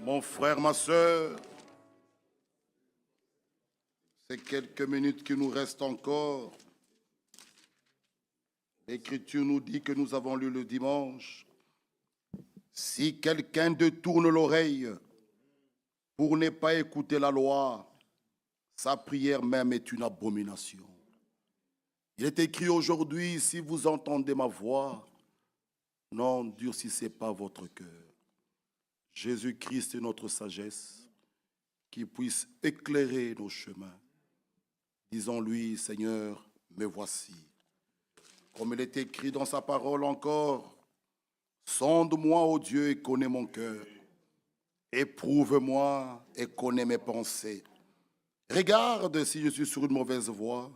Speaker 5: Mon frère, ma soeur, ces quelques minutes qui nous restent encore, l'Écriture nous dit que nous avons lu le dimanche. Si quelqu'un détourne l'oreille pour ne pas écouter la loi, sa prière même est une abomination. Il est écrit aujourd'hui, si vous entendez ma voix, n'endurcissez pas votre cœur. Jésus-Christ est notre sagesse, qui puisse éclairer nos chemins. Disons-lui, Seigneur, me voici. Comme il est écrit dans sa parole encore, sonde-moi, ô Dieu, et connais mon cœur. Éprouve-moi et connais mes pensées. Regarde si je suis sur une mauvaise voie.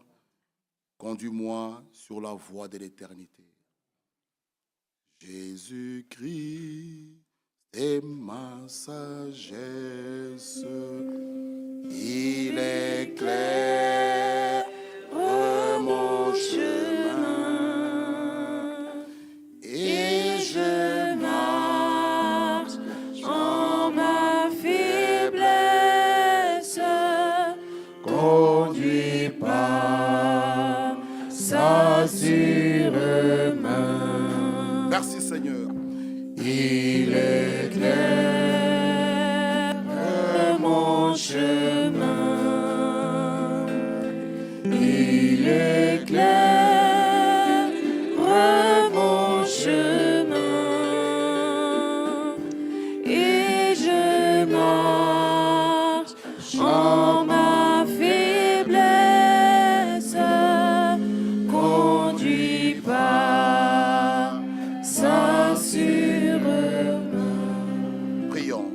Speaker 5: Conduis-moi sur la voie de l'éternité. Jésus-Christ est ma sagesse. Il éclaire mon chemin. Et je marche en ma faiblesse. Conduit par sa sûre main. Merci Seigneur. Il éclaire mon chemin. Il éclaire mon chemin. Et je marche en ma faiblesse. Conduit par sa sûre main. Prions.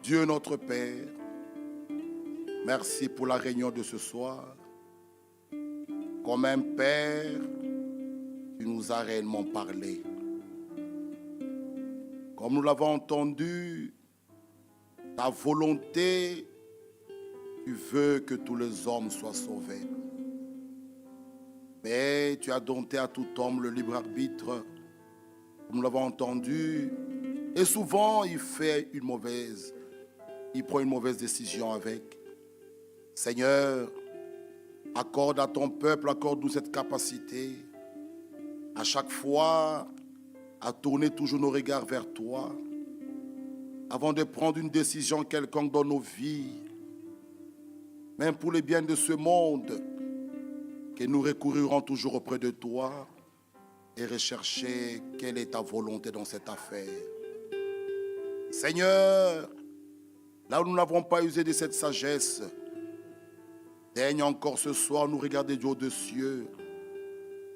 Speaker 5: Dieu notre Père, merci pour la réunion de ce soir. Comme un Père, tu nous as réellement parlé. Comme nous l'avons entendu, ta volonté, tu veux que tous les hommes soient sauvés. Mais tu as donné à tout homme le libre arbitre, comme nous l'avons entendu, et souvent il prend une mauvaise décision avec. Seigneur, accorde à ton peuple, accorde-nous cette capacité, à chaque fois, à tourner toujours nos regards vers toi, avant de prendre une décision quelconque dans nos vies, même pour le bien de ce monde, que nous recourirons toujours auprès de toi et rechercher quelle est ta volonté dans cette affaire. Seigneur, là où nous n'avons pas usé de cette sagesse, daigne encore ce soir nous regarder du haut des cieux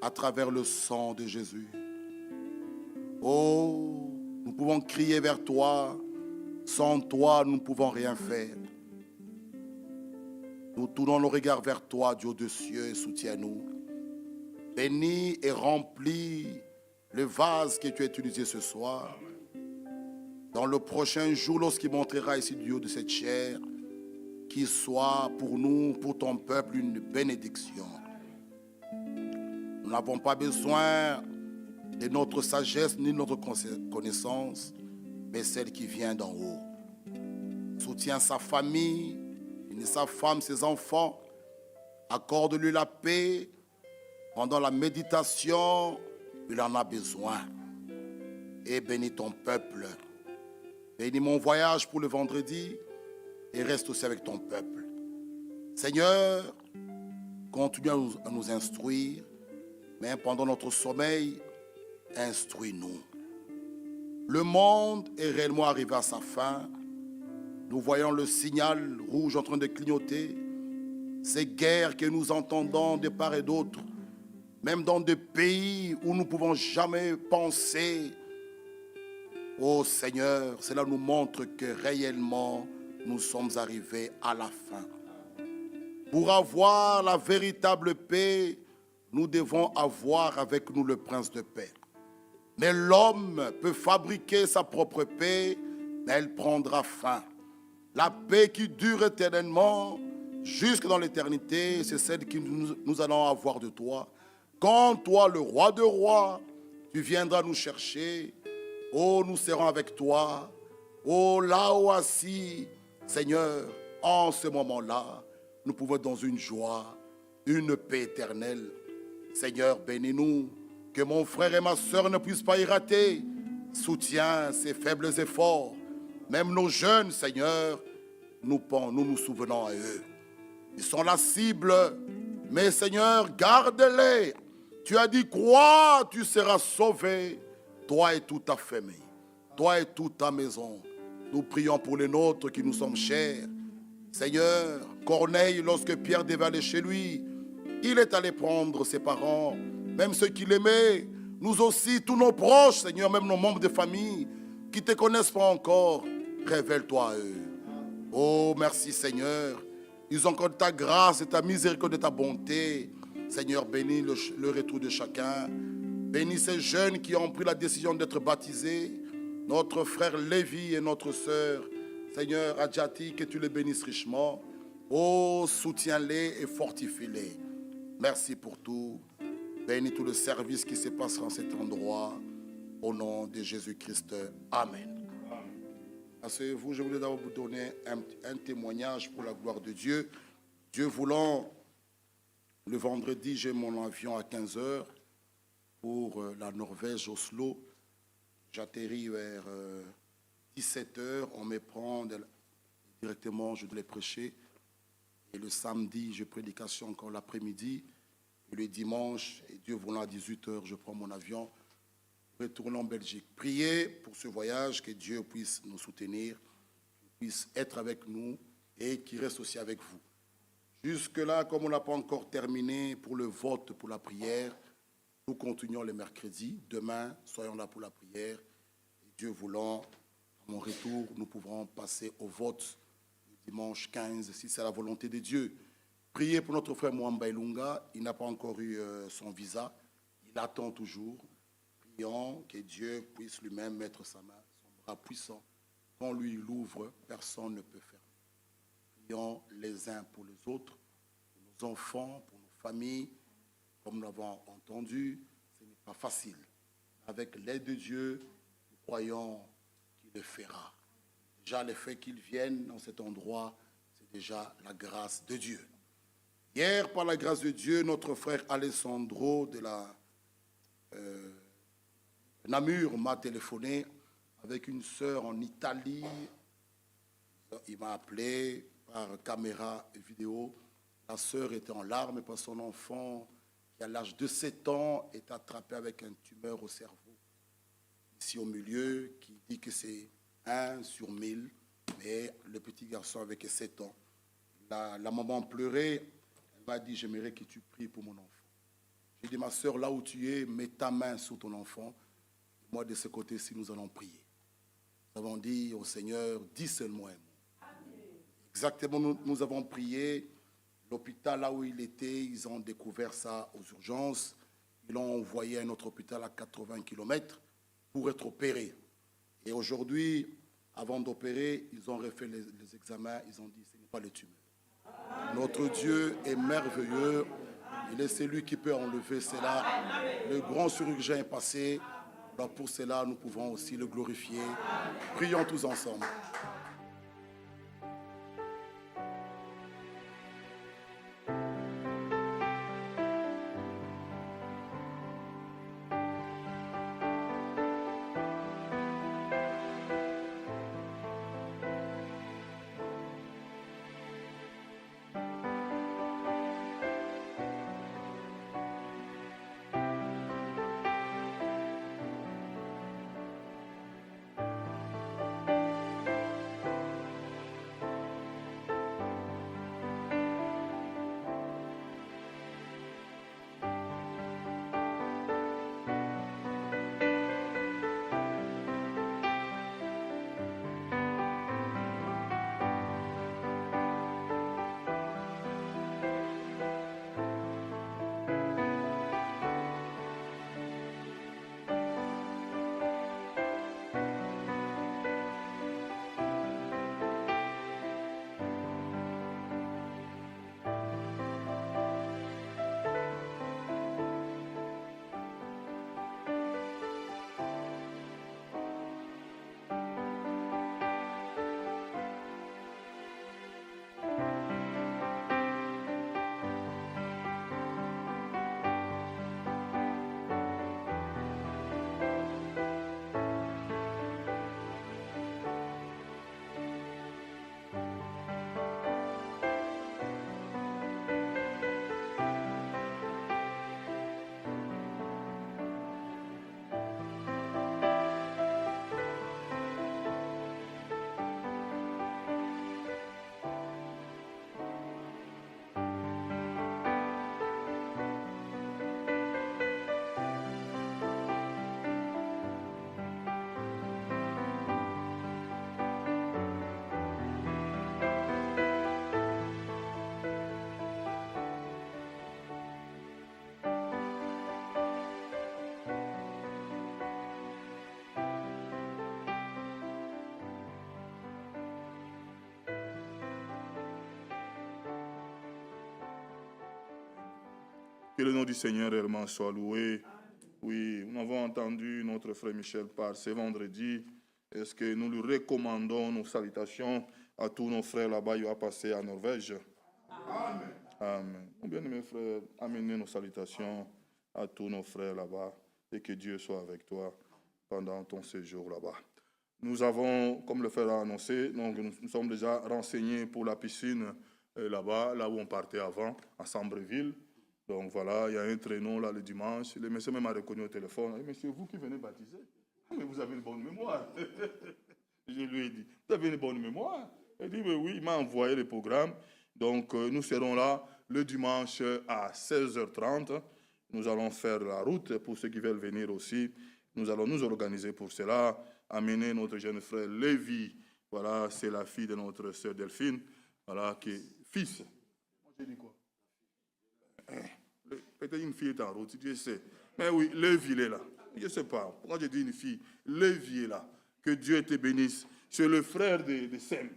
Speaker 5: à travers le sang de Jésus. Oh, nous pouvons crier vers toi. Sans toi, nous ne pouvons rien faire. Nous tournons nos regards vers toi, du haut des cieux, et soutiens-nous. Bénis et remplis le vase que tu as utilisé ce soir. Dans le prochain jour, lorsqu'il montrera ici du haut de cette chair, qu'il soit pour nous, pour ton peuple, une bénédiction. Nous n'avons pas besoin de notre sagesse ni de notre connaissance, mais celle qui vient d'en haut. Soutiens sa famille, sa femme, ses enfants. Accorde-lui la paix Pendant la méditation, il en a besoin. Et bénis ton peuple. Bénis mon voyage pour le vendredi et reste aussi avec ton peuple. Seigneur, continue à nous instruire, mais pendant notre sommeil, instruis-nous. Le monde est réellement arrivé à sa fin. Nous voyons le signal rouge en train de clignoter. Ces guerres que nous entendons de part et d'autre, même dans des pays où nous ne pouvons jamais penser. Oh Seigneur, cela nous montre que réellement nous sommes arrivés à la fin. Pour avoir la véritable paix, nous devons avoir avec nous le Prince de paix. Mais l'homme peut fabriquer sa propre paix, mais elle prendra fin. La paix qui dure éternellement, jusque dans l'éternité, c'est celle que nous allons avoir de toi. Quand toi, le roi de rois, tu viendras nous chercher, oh, nous serons avec toi. Oh, là où assis, Seigneur, en ce moment-là, nous pouvons être dans une joie, une paix éternelle. Seigneur, bénis-nous, que mon frère et ma soeur ne puissent pas y rater. Soutiens ces faibles efforts. Même nos jeunes, Seigneur, nous nous souvenons à eux. Ils sont la cible, mais Seigneur, garde-les. Tu as dit, crois, tu seras sauvé, toi et toute ta famille, toi et toute ta maison. Nous prions pour les nôtres qui nous sommes chers. Seigneur, Corneille, lorsque Pierre devait aller chez lui, il est allé prendre ses parents, même ceux qui l'aimaient, nous aussi, tous nos proches, Seigneur, même nos membres de famille, qui ne te connaissent pas encore, révèle-toi à eux. Oh, merci Seigneur. Ils ont encore ta grâce et ta miséricorde et ta bonté. Seigneur, bénis le retour de chacun. Bénis ces jeunes qui ont pris la décision d'être baptisés. Notre frère Lévi et notre sœur, Seigneur Adjati, que tu les bénisses richement. Oh, soutiens-les et fortifie-les. Merci pour tout. Bénis tout le service qui se passera en cet endroit. Au nom de Jésus-Christ. Amen. Asseyez-vous, je voulais d'abord vous donner un témoignage pour la gloire de Dieu. Dieu voulant, le vendredi, j'ai mon avion à 15h pour la Norvège, Oslo. J'atterris vers 17h. On me prend directement, je dois prêcher. Et le samedi, je prédication encore l'après-midi. Et le dimanche, et Dieu voulant à 18h, je prends mon avion. Retourner en Belgique. Priez pour ce voyage, que Dieu puisse nous soutenir, qu'il puisse être avec nous et qu'il reste aussi avec vous. Jusque-là, comme on n'a pas encore terminé pour le vote, pour la prière, nous continuons les mercredis. Demain, soyons là pour la prière. Et Dieu voulant, à mon retour, nous pourrons passer au vote le dimanche 15, si c'est la volonté de Dieu. Priez pour notre frère Mwamba Ilunga. Il n'a pas encore eu son visa. Il attend toujours. Prions que Dieu puisse lui-même mettre sa main, son bras puissant. Quand lui l'ouvre, personne ne peut fermer. Prions les uns pour les autres, pour nos enfants, pour nos familles. Comme nous l'avons entendu, ce n'est pas facile. Avec l'aide de Dieu, nous croyons qu'il le fera. Déjà, le fait qu'il vienne dans cet endroit, c'est déjà la grâce de Dieu. Hier, par la grâce de Dieu, notre frère Alessandro de la Namur m'a téléphoné avec une sœur en Italie. Il m'a appelé par caméra et vidéo. La sœur était en larmes parce que son enfant, qui à l'âge de 7 ans, est attrapé avec une tumeur au cerveau. Ici au milieu, qui dit que c'est 1 sur 1000, mais le petit garçon avait que 7 ans. La maman pleurait. Elle m'a dit, j'aimerais que tu pries pour mon enfant. J'ai dit, ma sœur, là où tu es, mets ta main sur ton enfant. Moi, de ce côté-ci, nous allons prier. Nous avons dit au Seigneur, dis seulement un mot. Exactement, nous avons prié. L'hôpital, là où il était, ils ont découvert ça aux urgences. Ils l'ont envoyé à un autre hôpital à 80 km pour être opéré. Et aujourd'hui, avant d'opérer, ils ont refait les examens. Ils ont dit, ce n'est pas le tumeur. Notre Dieu est merveilleux. Il est celui qui peut enlever cela. Le grand chirurgien est passé. Alors pour cela, nous pouvons aussi le glorifier. Prions tous ensemble.
Speaker 1: Que le nom du Seigneur réellement soit loué. Oui, nous avons entendu notre frère Michel parler ce vendredi. Est-ce que nous lui recommandons nos salutations à tous nos frères là-bas, il va passer à Norvège. Amen. Amen. Mon bien-aimé frère, amenez nos salutations à tous nos frères là-bas et que Dieu soit avec toi pendant ton séjour là-bas. Nous avons, comme le frère a annoncé, donc nous sommes déjà renseignés pour la piscine là-bas, là où on partait avant, à Sambreville. Donc voilà, il y a un traîneau là le dimanche. Le monsieur même a reconnu au téléphone. Mais c'est vous qui venez baptiser. Mais vous avez une bonne mémoire. Je lui ai dit, vous avez une bonne mémoire. Il dit, mais oui, il m'a envoyé le programme. Donc nous serons là le dimanche à 16h30. Nous allons faire la route pour ceux qui veulent venir aussi. Nous allons nous organiser pour cela. Amener notre jeune frère Lévi. Voilà, c'est la fille de notre sœur Delphine. Voilà, qui est fils. Moi, j'ai dit quoi? Peut-être une fille est en route, Dieu sait. Mais oui, Lévi, il est là. Je ne sais pas. Pourquoi j'ai dit une fille? Lévi est là. Que Dieu te bénisse. C'est le frère de Sem,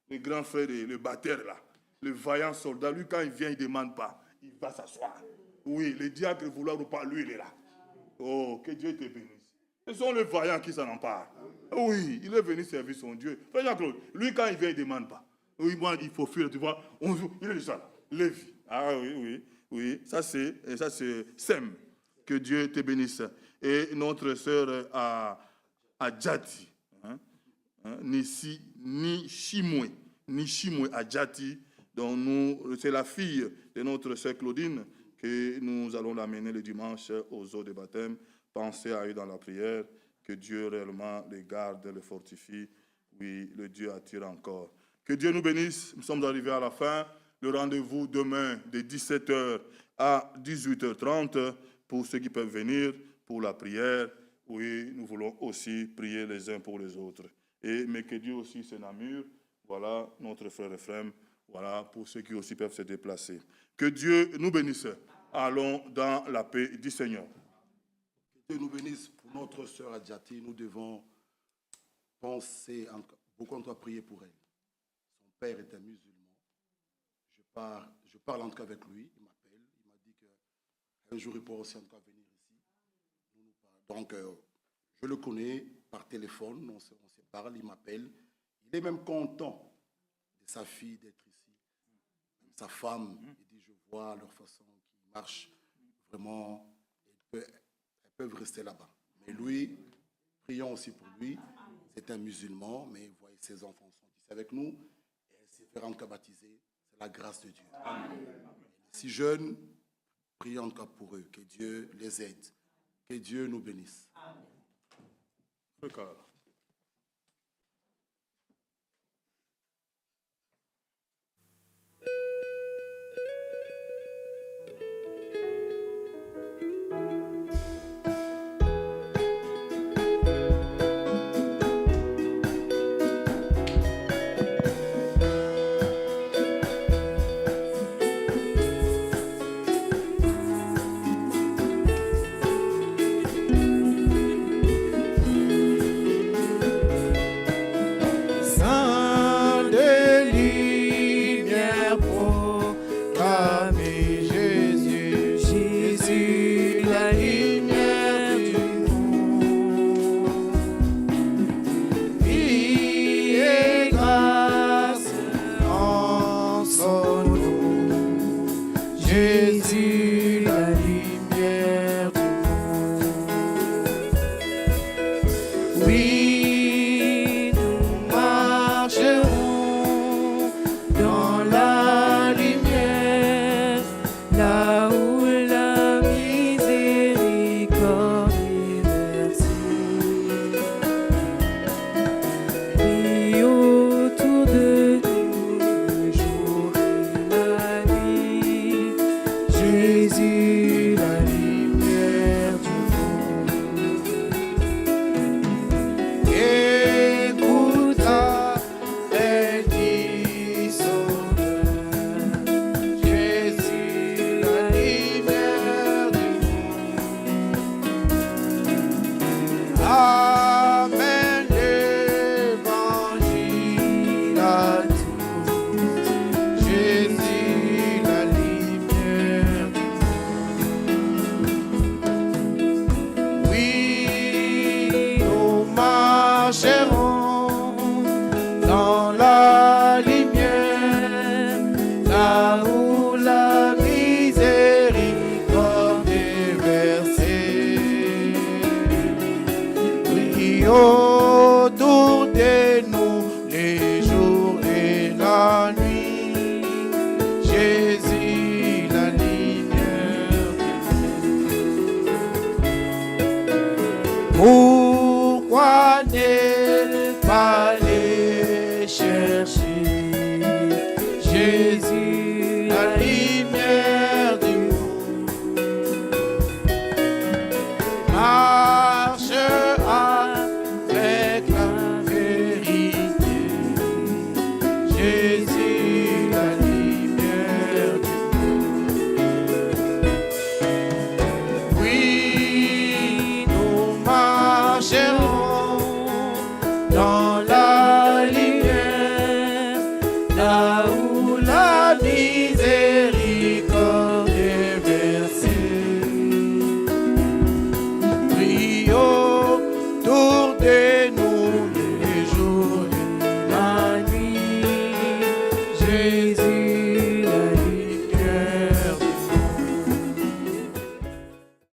Speaker 1: le grand frère, le batteur là. Le vaillant soldat. Lui, quand il vient, il ne demande pas. Il va s'asseoir. Oui, le diacre vouloir ou pas, lui, il est là. Oh, que Dieu te bénisse. Ce sont les vaillants qui s'en emparent. Oui, il est venu servir son Dieu. Frère Jean-Claude, lui, quand il vient, il ne demande pas. Oui, moi, il faut fuir, tu vois. Il est déjà là. Lévi. Ah oui, oui. Oui, ça c'est Sem. Que Dieu te bénisse. Et notre sœur à Djati, Nishimwe Adjati, dont c'est la fille de notre sœur Claudine, que nous allons l'amener le dimanche aux eaux de baptême. Pensez à eux dans la prière, que Dieu réellement les garde, les fortifie. Oui, le Dieu attire encore. Que Dieu nous bénisse. Nous sommes arrivés à la fin. Le rendez-vous demain de 17h à 18h30 pour ceux qui peuvent venir pour la prière. Oui, nous voulons aussi prier les uns pour les autres. Mais que Dieu aussi s'enamure. Voilà notre frère Ephraim. Voilà pour ceux qui aussi peuvent se déplacer. Que Dieu nous bénisse. Allons dans la paix du Seigneur.
Speaker 5: Que Dieu nous bénisse. Pour notre sœur Adjati, nous devons penser, beaucoup on doit prier pour elle. Son père était musulman. Je parle en tout cas avec lui, il m'appelle, il m'a dit qu'un jour il pourra aussi en tout cas venir ici. Donc je le connais par téléphone, on se parle, il m'appelle. Il est même content de sa fille d'être ici. Même sa femme, il dit, je vois leur façon qui marche, vraiment, elles peuvent rester là-bas. Mais lui, prions aussi pour lui, c'est un musulman, mais vous voyez, ses enfants sont ici avec nous, et elle s'est fait en tout cas baptiser. La grâce de Dieu. Amen. Si jeunes, prions en tout cas pour eux, que Dieu les aide, que Dieu nous bénisse.
Speaker 1: Amen.
Speaker 2: brille autour de nous les jours et la nuit. Jésus, la lumière. Pourquoi ne pas les chercher? Jésus, la lumière du monde. Marche avec la vérité. Jésus, la lumière du monde. Oui, nous marcherons dans la lumière, là où la